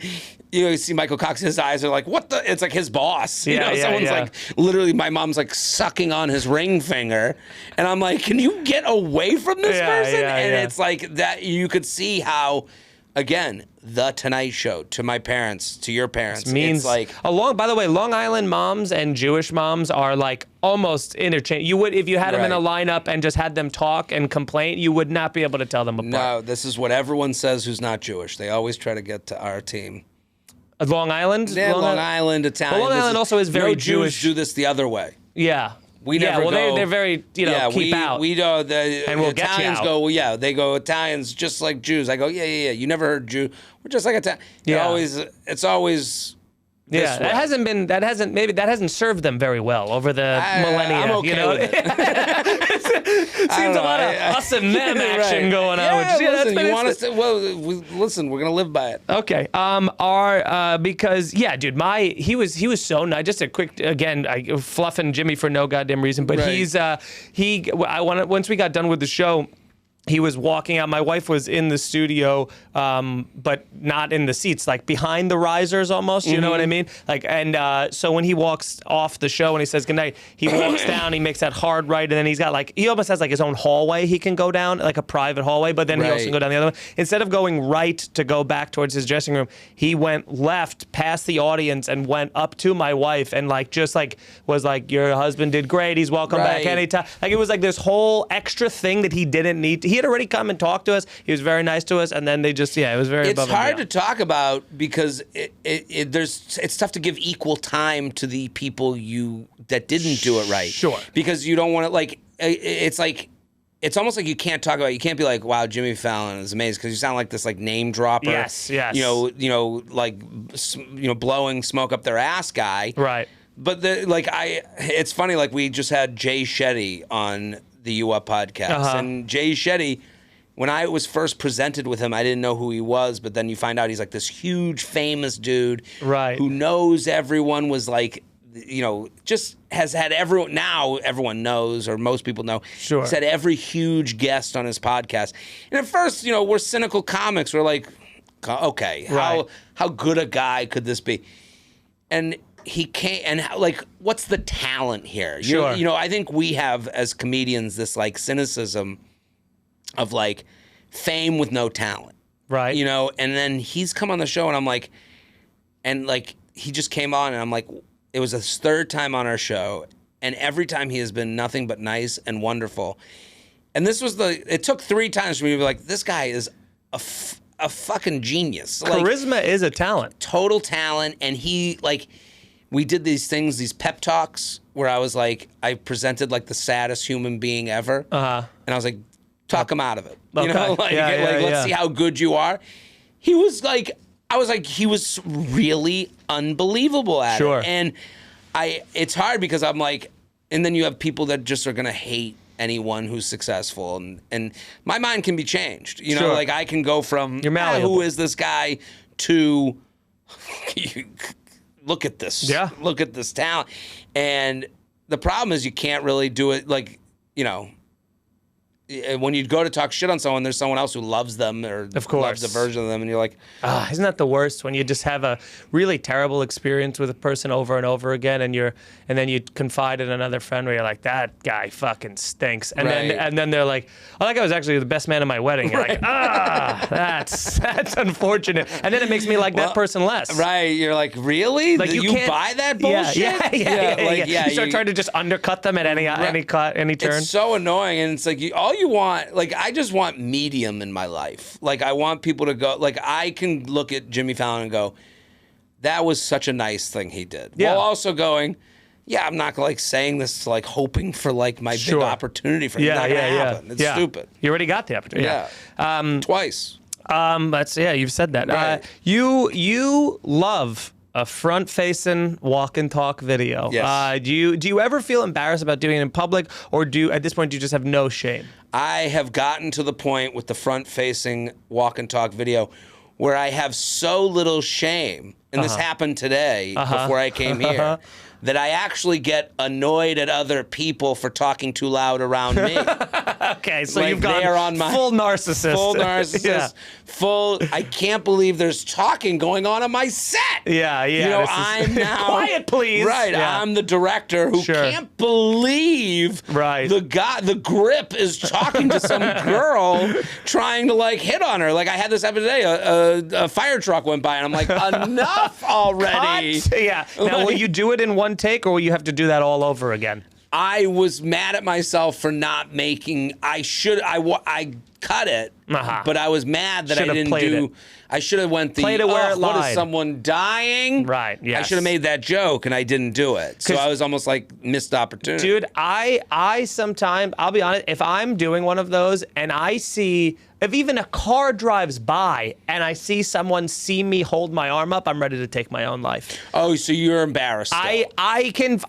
you see Michael Cox, his eyes are what the? It's his boss. Someone's literally, my mom's sucking on his ring finger, and I'm like, "Can you get away from this person?" It's that you could see how. Again, The Tonight Show, to my parents, to your parents. Means it's by the way, Long Island moms and Jewish moms are almost interchangeable. You would, if you had them in a lineup and just had them talk and complain, you would not be able to tell them apart. No, this is what everyone says who's not Jewish. They always try to get to our team. Long Island? Yeah, Long Island, Italian. Well, Long Island also is very Jewish. Jews do this the other way. Yeah. We never go. They're very, keep out. We do. And we'll get you Italians out. go, they go, Italians just like Jews. I go, yeah. You never heard Jew. We're just like Italian. Yeah. It's always Yeah, that hasn't served them very well over the millennia. I'm okay with it. Seems a lot of us and them action going on. Listen, you want us to? Well, listen, we're gonna live by it. Okay. Because dude, he was so nice. Just a quick fluffing Jimmy for no goddamn reason, but right. Once we got done with the show. He was walking out. My wife was in the studio, but not in the seats, behind the risers almost. You know what I mean? So when he walks off the show and he says goodnight, he walks down. He makes that hard right, and then he's got he almost has his own hallway he can go down, a private hallway. But then he also can go down the other one. Instead of going right to go back towards his dressing room, he went left past the audience and went up to my wife and was your husband did great. He's welcome back anytime. It was this whole extra thing that he didn't need. He had already come and talked to us. He was very nice to us, and then they just it was very. It's hard to talk about because it's tough to give equal time to the people that didn't do it right. Sure. Because you don't want to it's almost you can't talk about. You can't be wow, Jimmy Fallon is amazing because you sound like this name dropper. Yes. Blowing smoke up their ass guy. Right. But it's funny. We just had Jay Shetty on the U Up podcast, and Jay Shetty, when I was first presented with him, I didn't know who he was, but then you find out he's this huge famous dude, right? Who knows everyone, was just has had everyone. Now everyone knows, or most people know. Sure. He's had every huge guest on his podcast, and at first, we're cynical comics. We're okay, how good a guy could this be? And he can't, and what's the talent here? Sure. I think we have as comedians this cynicism of fame with no talent, right? And then he's come on the show, and I'm he just came on, and I'm it was his third time on our show, and every time he has been nothing but nice and wonderful. And this was it took 3 times for me to be this guy is a fucking genius. Charisma is a talent, total talent, and he we did these things, these pep talks, where I was I presented the saddest human being ever. And I was talk him out of it. Okay. Let's see how good you are. He was he was really unbelievable at it. And it's hard because I'm and then you have people that just are going to hate anyone who's successful. And my mind can be changed. Sure. I can go from, who is this guy, to... Look at this. Yeah. Look at this talent. And the problem is you can't really do it when you go to talk shit on someone, there's someone else who loves them or loves a version of them, and you're like, isn't that the worst when you just have a really terrible experience with a person over and over again, and then you confide in another friend where you're like, that guy fucking stinks, and then they're like, oh, that guy was actually the best man at my wedding. You're like, that's unfortunate, and then it makes me like that person less. Right? You're like, really? Like you buy that bullshit? Yeah. You start trying to just undercut them at any turn. It's so annoying, and it's like all you want, like, I just want medium in my life. Like, I want people to go, like, I can look at Jimmy Fallon and go, that was such a nice thing he did. Yeah. While also going, I'm not like saying this like hoping for like my big opportunity for it. It's not gonna happen. It's stupid. You already got the opportunity. Yeah. Twice. You've said that. Right. You love a front-facing walk and talk video. Yes. Do you ever feel embarrassed about doing it in public, or at this point do you just have no shame? I have gotten to the point with the front-facing walk and talk video where I have so little shame, and this happened today before I came here, that I actually get annoyed at other people for talking too loud around me. Okay, so like you've gone full narcissist. Full narcissist. Full, I can't believe there's talking going on my set. Yeah. You know, I'm now... Quiet, please. Right, I'm the director who can't believe the grip is talking to some girl trying to, like, hit on her. Like, I had this happen today. A fire truck went by, and I'm like, enough already. Cut. Yeah. Now, will you do it in one take, or will you have to do that all over again? I was mad at myself for not making. I cut it, but I was mad that I didn't do. It. I should have went played it where it lied. What is someone dying? Right. Yes. I should have made that joke, and I didn't do it. So I was almost like missed opportunity. Dude, I sometimes, I'll be honest, if I'm doing one of those and I see, if even a car drives by and I see someone see me hold my arm up, I'm ready to take my own life. Oh, so you're embarrassed still. I can,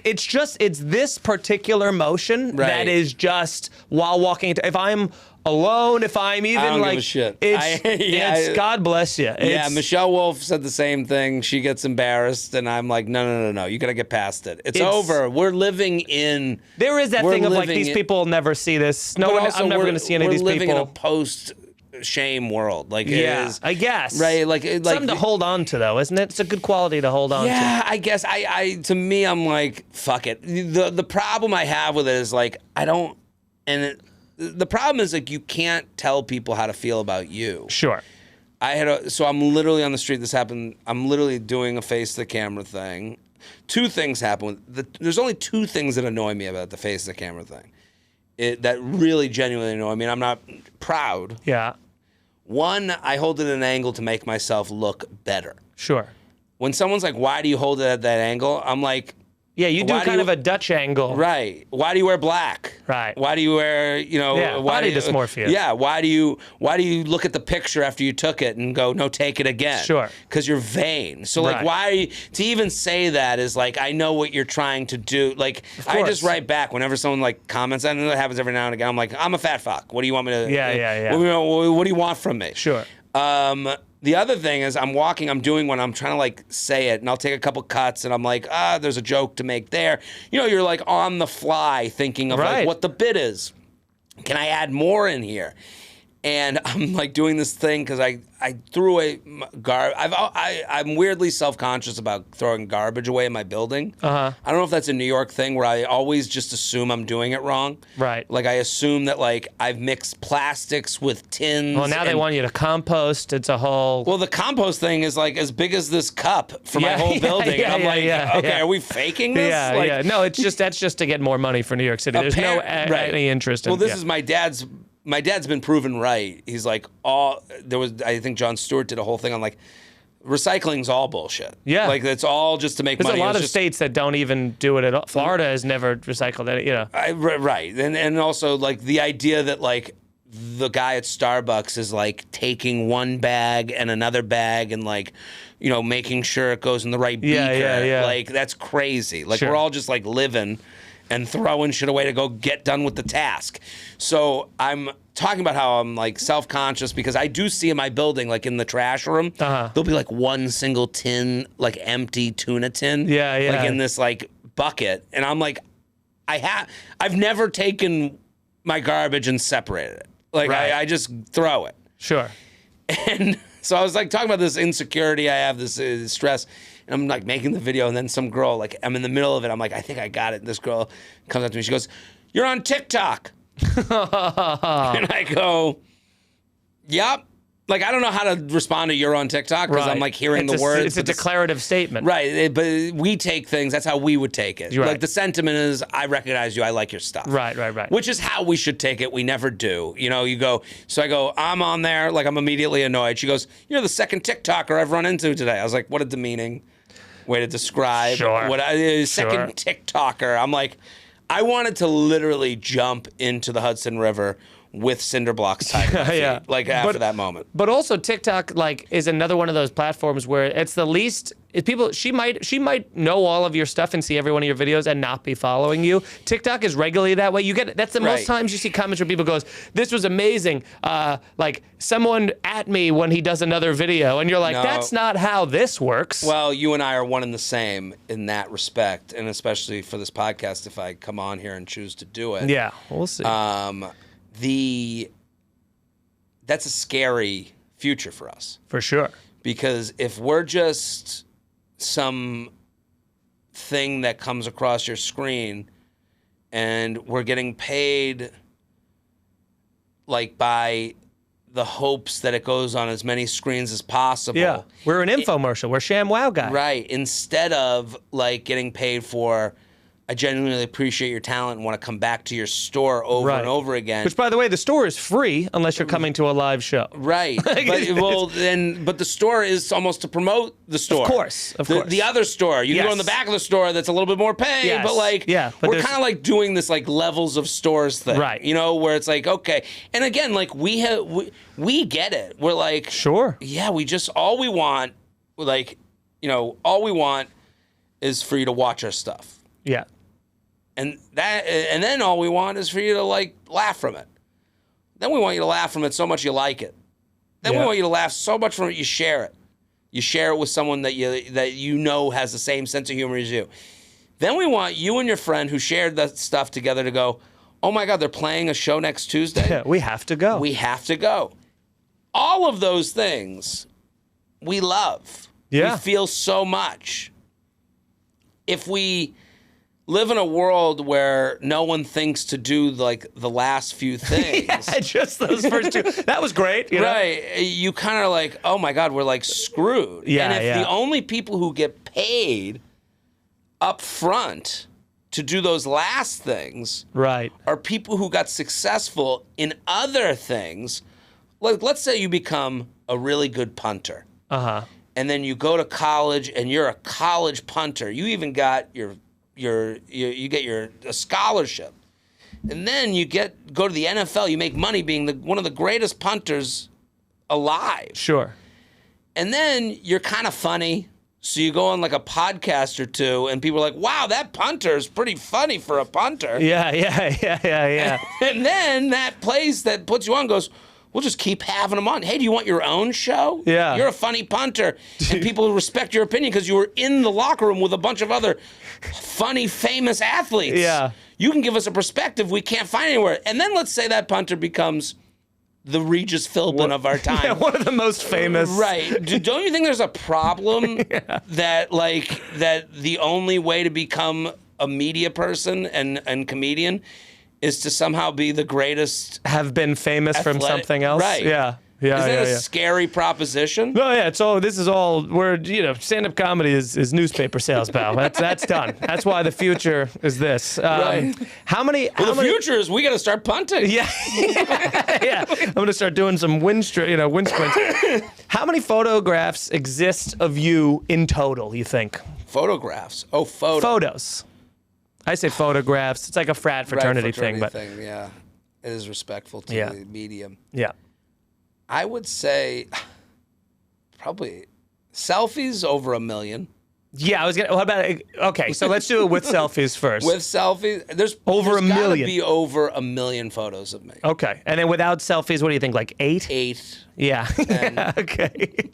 it's this particular motion that is just while walking. If I'm alone, if I'm even I don't like, give a shit. It's God bless you. Michelle Wolf said the same thing. She gets embarrassed, and I'm like, no. You got to get past it. It's over. We're living in. There is that thing of like these people will never see this. I'm never going to see any of these people. We're living in a post-shame world. Like, it is, I guess. Right? Like something to hold on to, though, isn't it? It's a good quality to hold on to. Yeah, I guess. To me, I'm like, fuck it. The problem I have with it is like I don't, the problem is like you can't tell people how to feel about you. Sure. So I'm literally on the street. This happened. I'm literally doing a face to the camera thing. Two things happen. There's only two things that annoy me about the face to the camera thing. That really genuinely annoy me. And I'm not proud. Yeah. One, I hold it at an angle to make myself look better. Sure. When someone's like, "Why do you hold it at that angle?" I'm like, yeah, you do kind of a Dutch angle. Right. Why do you wear black? Right. Why do you wear, body dysmorphia. Yeah, why do you look at the picture after you took it and go, "No, take it again." Sure. Because you're vain. So like to even say that is like, I know what you're trying to do. Like I just write back whenever someone like comments, and it happens every now and again. I'm like, "I'm a fat fuck. What do you want me to Yeah. What do you want from me?" Sure. The other thing is I'm doing one, I'm trying to like say it, and I'll take a couple cuts, and I'm like, there's a joke to make there. You know, you're like on the fly thinking of like what the bit is. Can I add more in here? And I'm like doing this thing because I threw away garbage. I'm weirdly self-conscious about throwing garbage away in my building. I don't know if that's a New York thing where I always just assume I'm doing it wrong. Right. Like I assume that like I've mixed plastics with tins. Well, now they want you to compost. It's a whole. Well, the compost thing is like as big as this cup for my whole building. And I'm okay, are we faking this? Yeah. No, that's just to get more money for New York City. There's no any interest in. Well, this is my dad's. My dad's been proven right. He's like, I think Jon Stewart did a whole thing on like, recycling's all bullshit. Yeah. Like, it's all just to make money. There's a lot of states that don't even do it at all. Florida has never recycled it, Right. And also, like, the idea that, like, the guy at Starbucks is, like, taking one bag and another bag and, like, making sure it goes in the right beaker. Yeah. Like, that's crazy. Like, we're all just, like, living and throwing shit away to go get done with the task. So I'm talking about how I'm like self-conscious because I do see in my building, like in the trash room, there'll be like one single tin, like empty tuna tin. Yeah. Like in this like bucket. And I'm like, I've never taken my garbage and separated it. Like, Right. I just throw it. Sure. And so I was like talking about this insecurity I have, this stress, and I'm like making the video, and then some girl, like, I'm in the middle of it. I'm like, I think I got it. And this girl comes up to me. She goes, "You're on TikTok." And I go, "Yep." Like, I don't know how to respond to "you're on TikTok" because I'm like hearing the words. It's a declarative statement. Right. But we take things, that's how we would take it. Right. Like, the sentiment is, I recognize you, I like your stuff. Right. Which is how we should take it. We never do. You know, you go, so I go, I'm on there, like, I'm immediately annoyed. She goes, "You're the second TikToker I've run into today." I was like, what a demeaning way to describe second TikToker. I'm like, I wanted to literally jump into the Hudson River with cinder blocks tied to my feet, like after that moment. But also TikTok, like, is another one of those platforms where it's the least people. She might know all of your stuff and see every one of your videos and not be following you. TikTok is regularly that way. You get that's the most times you see comments where people goes, "This was amazing." Like, someone at me when he does another video, and you're like, "That's not how this works." Well, you and I are one and the same in that respect, and especially for this podcast, if I come on here and choose to do it. Yeah, we'll see. That's a scary future for us. For sure. Because if we're just some thing that comes across your screen and we're getting paid like by the hopes that it goes on as many screens as possible. Yeah, we're an infomercial. We're ShamWow guy. Right. Instead of like getting paid for, I genuinely appreciate your talent and want to come back to your store over and over again. Which, by the way, the store is free unless you're coming to a live show. Right. But the store is almost to promote the store. Of course. The other store. You can go in the back of the store that's a little bit more pay, but like, but we're kind of like doing this like levels of stores thing. Right. You know, where it's like, okay. And again, like we get it. We're like, sure. Yeah, all we want is for you to watch our stuff. Yeah. And then all we want is for you to like laugh from it. Then we want you to laugh from it so much you like it. Then we want you to laugh so much from it you share it. You share it with someone that you know has the same sense of humor as you. Then we want you and your friend who shared that stuff together to go, "Oh my God, they're playing a show next Tuesday. Yeah, we have to go. We have to go." All of those things we love. Yeah. We feel so much. If we live in a world where no one thinks to do like the last few things. Yeah, just those first two. That was great. You know? You kind of like, oh my God, we're like screwed. Yeah, and if the only people who get paid up front to do those last things are people who got successful in other things, like let's say you become a really good punter. And then you go to college and you're a college punter. You even got you get a scholarship, and then you go to the NFL. You make money being one of the greatest punters alive. Sure. And then you're kind of funny, so you go on like a podcast or two, and people are like, "Wow, that punter is pretty funny for a punter." Yeah. And then that place that puts you on goes, "We'll just keep having them on. Hey, do you want your own show? Yeah. You're a funny punter." And people respect your opinion because you were in the locker room with a bunch of other funny, famous athletes. Yeah. You can give us a perspective we can't find anywhere. And then let's say that punter becomes the Regis Philbin of our time. Yeah, one of the most famous. Right. Don't you think there's a problem that the only way to become a media person and comedian is to somehow be the greatest, have been famous from something else? Right. Yeah. Isn't that a scary proposition? No, yeah. This is all, stand-up comedy is newspaper sales, pal. That's done. That's why the future is this. Right. The future is we got to start punting. Yeah. Yeah. I'm going to start doing some wind sprints. How many photographs exist of you in total, you think? Photographs? Photos. I say photographs. It's like a fraternity thing. Yeah. It is respectful to the medium. Yeah. I would say probably selfies over 1 million. Yeah, what about, okay, so let's do it with selfies first. With selfies, there's over 1 million. Gotta be over 1 million photos of me. Okay, and then without selfies, what do you think, like 8? 8. Yeah. Okay.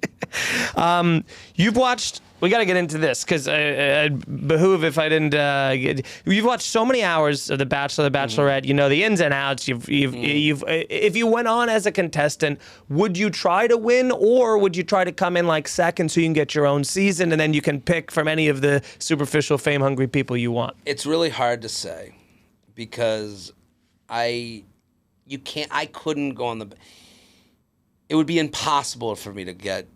You've watched. We got to get into this because I'd behoove if I didn't. You've watched so many hours of The Bachelor, The Bachelorette. You know the ins and outs. You've. If you went on as a contestant, would you try to win, or would you try to come in like second so you can get your own season, and then you can pick from any of the superficial, fame-hungry people you want? It's really hard to say because I couldn't go on the. It would be impossible for me to get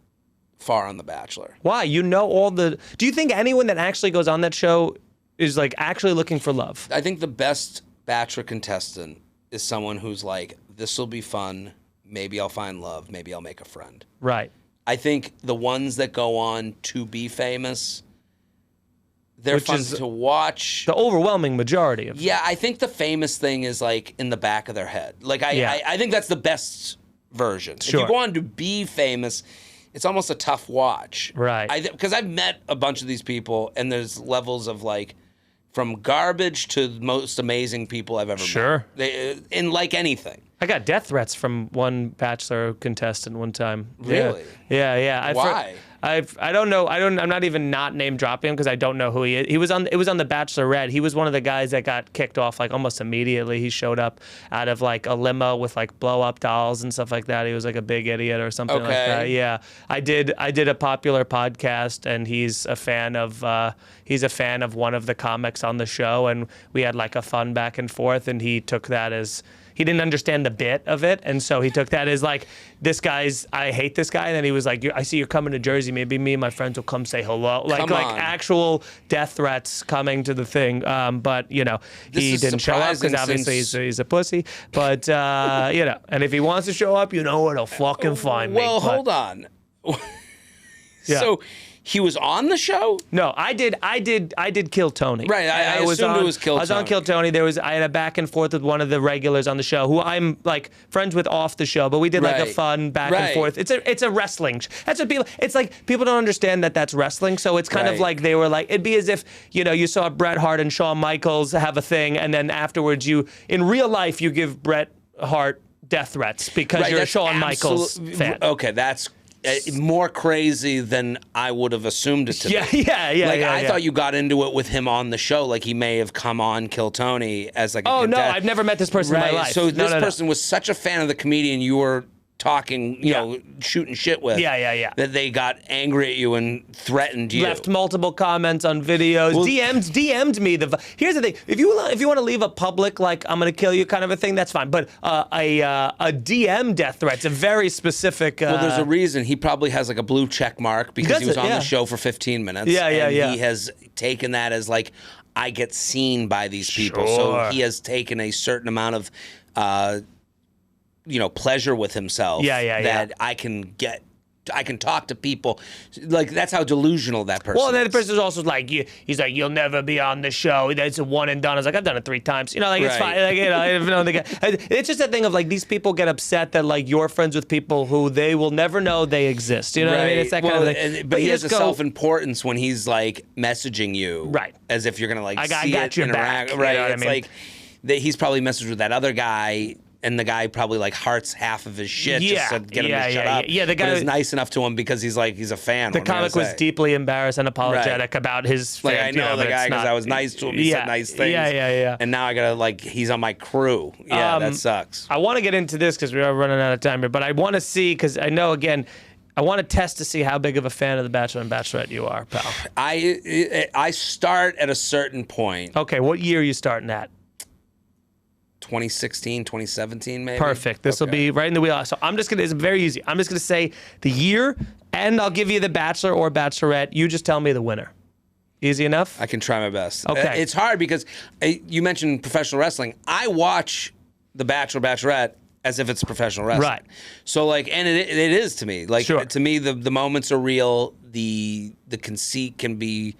far on The Bachelor. Why? You know all the... Do you think anyone that actually goes on that show is like actually looking for love? I think the best Bachelor contestant is someone who's like, this will be fun. Maybe I'll find love. Maybe I'll make a friend. Right. I think the ones that go on to be famous, they're fun to watch. The overwhelming majority of them. Yeah, I think the famous thing is like in the back of their head. Like I think that's the best version. Sure. If you go on to be famous, it's almost a tough watch. Right. Because I've met a bunch of these people, and there's levels of like, from garbage to the most amazing people I've ever met. Sure. And like anything. I got death threats from one Bachelor contestant one time. Really? Yeah. Why? I don't know. I'm not even not name dropping him because I don't know who he is. It was on The Bachelorette. He was one of the guys that got kicked off like almost immediately. He showed up out of like a limo with like blow up dolls and stuff like that. He was like a big idiot or something like that. Yeah. I did a popular podcast, and he's a fan of one of the comics on the show, and we had like a fun back and forth, and he took that as. He didn't understand the bit of it, and so he took that as like, I hate this guy, and then he was like, I see you're coming to Jersey, maybe me and my friends will come say hello. Like actual death threats coming to the thing, but, you know, he didn't show up because obviously he's a pussy, but, you know, and if he wants to show up, you know where to fucking find me. Well, hold on. Yeah. So he was on the show? No, I did Kill Tony. Right, I assumed it was Kill Tony. I was on Kill Tony. I had a back and forth with one of the regulars on the show, who I'm like friends with off the show, but we did like a fun back and forth. It's a wrestling. That's what people. It's like people don't understand that that's wrestling. So it's kind of like they were like, it'd be as if, you know, you saw Bret Hart and Shawn Michaels have a thing, and then afterwards in real life you give Bret Hart death threats because you're a Shawn Michaels fan. Okay, that's more crazy than I would have assumed it to be. Yeah. I thought you got into it with him on the show. Like he may have come on Kill Tony as like. Oh no, I've never met this person in my life. So this person was such a fan of the comedian you were talking, you know, shooting shit with. Yeah. That they got angry at you and threatened you. Left multiple comments on videos, DM'd me. Here's the thing: if you want to leave a public like I'm gonna kill you kind of a thing, that's fine. But a DM death threat's a very specific. Well, there's a reason. He probably has like a blue check mark because he was on the show for 15 minutes. Yeah. He has taken that as like, I get seen by these people, so he has taken a certain amount of. Pleasure with himself. That I can talk to people. Like, that's how delusional that person is. Well, and then the person's also like, he's like, you'll never be on the show. That's a one and done. I was like, I've done it 3 times. You know, like, it's fine. Like, you know, it's just a thing of like, these people get upset that like you're friends with people who they will never know they exist. You know what I mean? It's that kind of thing. But he has a self-importance when he's like messaging you. As if you're going to like I got your back. Right. You know it's like, he's probably messaged with that other guy. And the guy probably like hearts half of his shit just to get him to shut up. Yeah, the guy is nice enough to him because he's a fan. The comic was deeply embarrassed and apologetic about his. Like, I know the guy because I was nice to him. He said nice things. Yeah. And now I gotta he's on my crew. Yeah, that sucks. I want to get into this because we are running out of time here, but I want to see because I know again. I want to test to see how big of a fan of The Bachelor and Bachelorette you are, pal. I start at a certain point. Okay, what year are you starting at? 2016, 2017, maybe. Perfect. This will be right in the wheelhouse. So it's very easy. I'm just going to say the year, and I'll give you The Bachelor or Bachelorette. You just tell me the winner. Easy enough? I can try my best. Okay. It's hard because you mentioned professional wrestling. I watch The Bachelor, Bachelorette as if it's professional wrestling. Right. So and it is to me. To me, the moments are real. The conceit can be,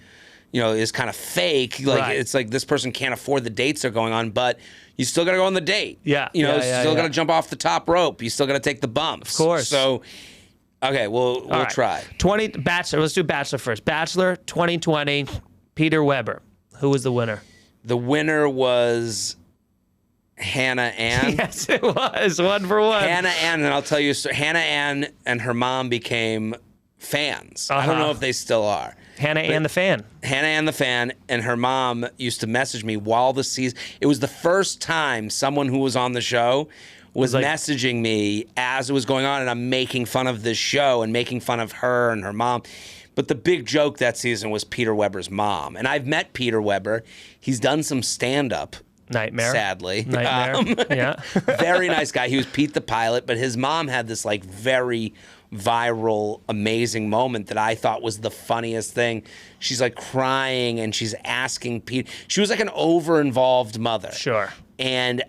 is kind of fake. It's like this person can't afford the dates they're going on, but you still got to go on the date. Yeah. Still got to jump off the top rope. You still got to take the bumps. Of course. So, okay, we'll try. Bachelor. Let's do Bachelor first. Bachelor 2020, Peter Weber. Who was the winner? The winner was Hannah Ann. Yes, it was 1-for-1. Hannah Ann, and I'll tell you, Hannah Ann and her mom became fans. I don't know if they still are. Hannah Ann the fan. Hannah Ann the fan, and her mom used to message me while the season. It was the first time someone who was on the show was messaging me as it was going on, and I'm making fun of this show and making fun of her and her mom. But the big joke that season was Peter Weber's mom. And I've met Peter Weber. He's done some stand-up. Nightmare. Sadly. Nightmare. Yeah. Very nice guy. He was Pete the pilot, but his mom had this like very viral, amazing moment that I thought was the funniest thing. She's like crying and she's asking Pete. She was like an over-involved mother. Sure. And,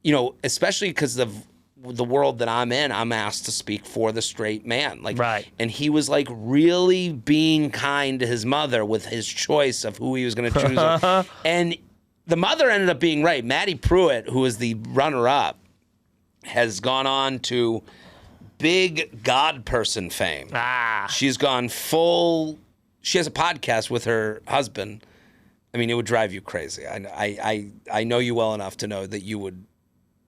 you know, especially because of the world that I'm in, I'm asked to speak for the straight man. Like, right. And he was like really being kind to his mother with his choice of who he was going to choose. And the mother ended up being right. Maddie Pruitt, who is the runner-up, has gone on to big God person fame. She's gone full. She has a podcast with her husband. I mean, it would drive you crazy. I know you well enough to know that you would.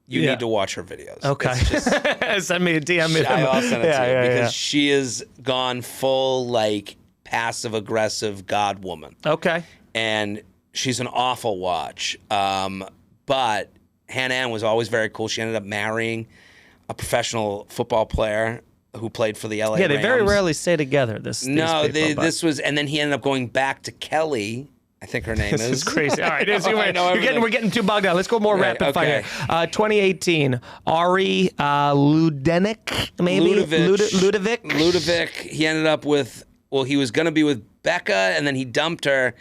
You need to watch her videos. Okay. Send me a DM. I'll send it to you because she has gone full like passive aggressive God woman. Okay. And she's an awful watch. But Hannah Ann was always very cool. She ended up marrying a professional football player who played for the LA Rams. Yeah, they very rarely stay together. This was, and then he ended up going back to Kelly. I think her name is. This is crazy. All right, we're getting too bogged down. Let's go more rapid fire. 2018, Ari Ludenik, maybe? Ludovic. He ended up with, he was going to be with Becca, and then he dumped her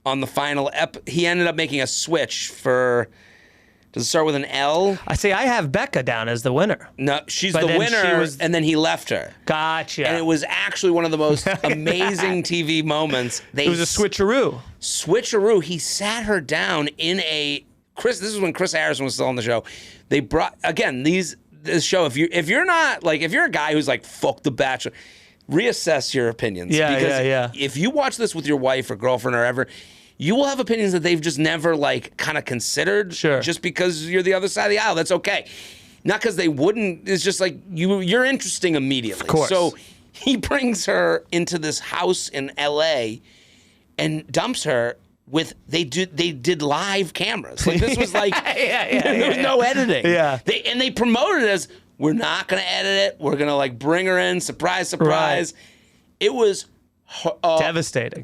on the final he ended up making a switch for, does it start with an L? I have Becca down as the winner. No, she's the winner, and then he left her. Gotcha. And it was actually one of the most amazing TV moments. It was a switcheroo. He sat her down in this is when Chris Harrison was still on the show. They brought, again, this show, if you're not, like, if you're a guy who's like, fuck The Bachelor, reassess your opinions. Yeah. If you watch this with your wife or girlfriend or ever, you will have opinions that they've just never like kind of considered. Sure. Just because you're the other side of the aisle. That's okay. Not because they wouldn't. It's just like you're interesting immediately. Of course. So he brings her into this house in LA and dumps her with they did live cameras. Like this was like there was no editing. Yeah. They promoted it as we're not gonna edit it. We're gonna like bring her in, surprise. Right. It was devastating.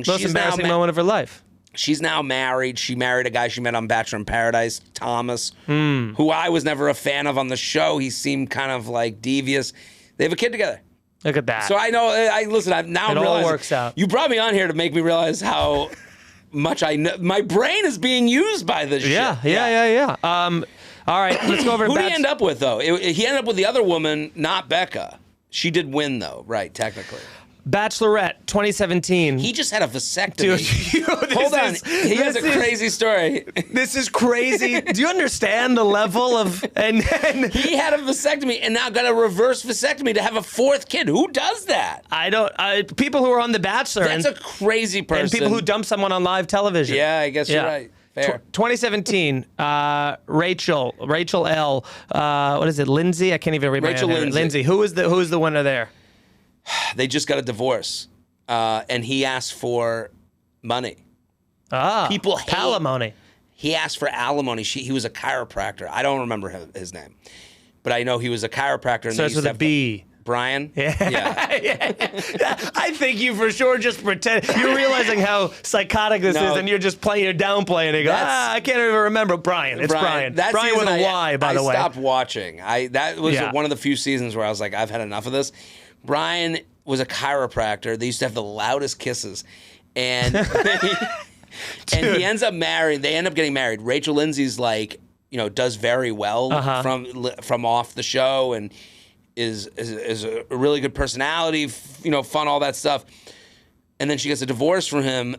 Most embarrassing moment of her life. She's now married. She married a guy she met on Bachelor in Paradise, Thomas, who I was never a fan of on the show. He seemed kind of like devious. They have a kid together. Look at that. So I know. Listen. I'm now it all works out. You brought me on here to make me realize how much I know. My brain is being used by this shit. Yeah. All right, let's go over. Who did he end up with though? He ended up with the other woman, not Becca. She did win though, right? Technically. Bachelorette 2017. He just had a vasectomy. Dude, hold on. He has a crazy story. This is crazy. Do you understand the level of... And he had a vasectomy and now got a reverse vasectomy to have a fourth kid. Who does that? I don't... people who are on The Bachelor. That's a crazy person. And people who dump someone on live television. Yeah, I guess you're right. Fair. 2017, Rachel L. What is it? Lindsay? I can't even remember. Rachel Lindsay. Who is the winner there? They just got a divorce, and he asked for money. People hate alimony. He asked for alimony. He was a chiropractor. I don't remember his name, but I know he was a chiropractor. Starts with a B. Brian? Yeah. I think you for sure just pretend. You're realizing how psychotic this is, and you're just downplaying it. I can't even remember. Brian. It's Brian. Brian with a Y, by the way. I stopped watching. That was one of the few seasons where I was like, I've had enough of this. Brian was a chiropractor. They used to have the loudest kisses. And he ends up married. They end up getting married. Rachel Lindsay's like, does very well from off the show and is a really good personality, fun, all that stuff. And then she gets a divorce from him,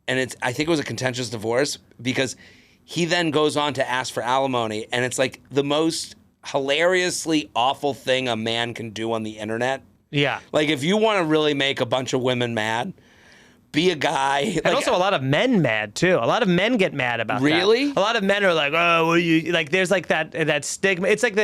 and I think it was a contentious divorce because he then goes on to ask for alimony, and it's like the most hilariously awful thing a man can do on the internet. Yeah. Like if you want to really make a bunch of women mad, be a guy. And also a lot of men mad too. A lot of men get mad about that. Really? A lot of men are like, oh, well, you like. There's like that stigma. It's like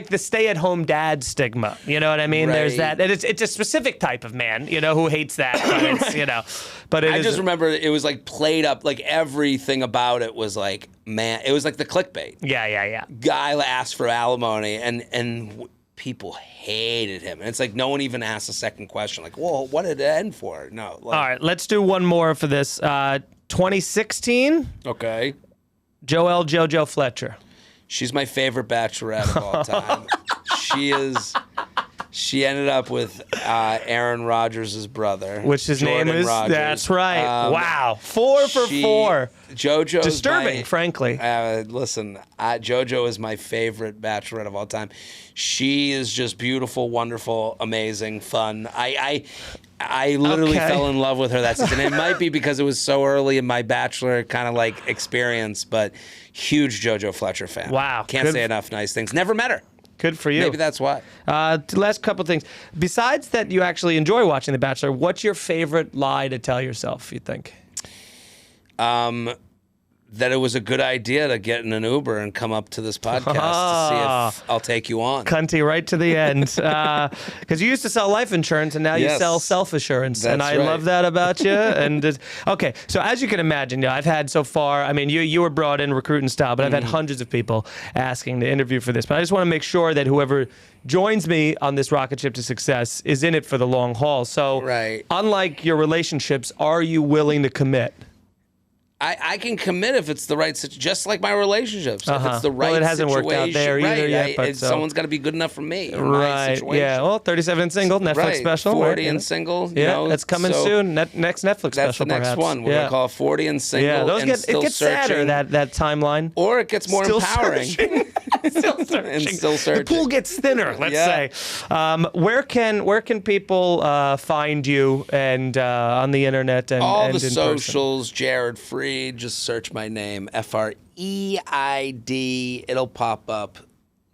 the stay-at-home dad stigma. You know what I mean? Right. There's that. And it's a specific type of man, who hates that. But it's, But I just remember it was like played up. Like everything about it was like, man, it was like the clickbait. Yeah. Guy asked for alimony, and people hated him. And it's like no one even asked a second question. Like, well, what did it end for? No. Like, all right, let's do one more for this. 2016. Okay. JoJo Fletcher. She's my favorite bachelorette of all time. She ended up with Aaron Rodgers' brother. Which his Jordan name is? Rodgers. That's right. Wow. 4 for 4. JoJo's disturbing, frankly. Listen, JoJo is my favorite bachelorette of all time. She is just beautiful, wonderful, amazing, fun. I literally fell in love with her that season. It might be because it was so early in my bachelor kind of like experience, but huge JoJo Fletcher fan. Wow. Can't say enough nice things. Never met her. Good for you. Maybe that's why. Last couple things. Besides that you actually enjoy watching The Bachelor, what's your favorite lie to tell yourself, you think? That it was a good idea to get in an Uber and come up to this podcast to see if I'll take you on. Cunty right to the end. Because you used to sell life insurance and now you sell self-assurance. And I love that about you. And okay, so as you can imagine, I've had so far, I mean, you were brought in recruiting style, but I've had hundreds of people asking to interview for this. But I just want to make sure that whoever joins me on this rocket ship to success is in it for the long haul. So unlike your relationships, are you willing to commit? I can commit if it's the right situation, just like my relationships. If it's the right situation. Well, it hasn't worked out there either yet. But someone's got to be good enough for me. My situation. Yeah. Well, 37 and single, Netflix special. 40 and single. That's coming soon. Next Netflix special, That's the next one. We're going to call it 40 and single. Yeah, it gets sadder, that timeline. Or it gets more empowering. Still searching. And still searching. The pool gets thinner, let's say. Where can people find you and on the internet and all the in socials, person? Jared Freid. Just search my name, Freid. It'll pop up.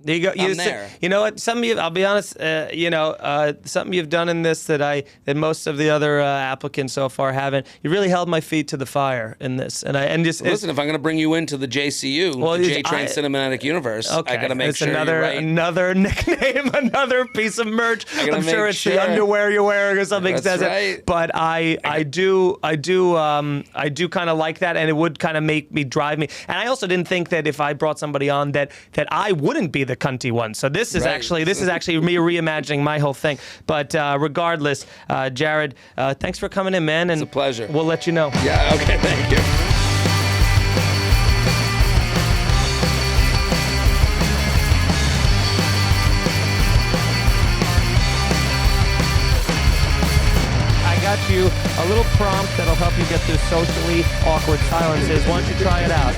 There you go. I'm there. You know what? Some of you, I'll be honest. Something you've done in this that most of the other applicants so far haven't. You really held my feet to the fire in this, listen. If I'm going to bring you into the JCU, the J-Train Cinematic Universe, I got to make sure another, you're right. Another nickname, another piece of merch. I'm sure it's the underwear you're wearing or something. That's right. But I do kind of like that, and it would kind of drive me. And I also didn't think that if I brought somebody on that I wouldn't be the cunty one. So this is actually me reimagining my whole thing. But regardless, Jared, thanks for coming in, man. And it's a pleasure. We'll let you know. Yeah. Okay. Thank you. You a little prompt that'll help you get through socially awkward silences. Why don't you try it out?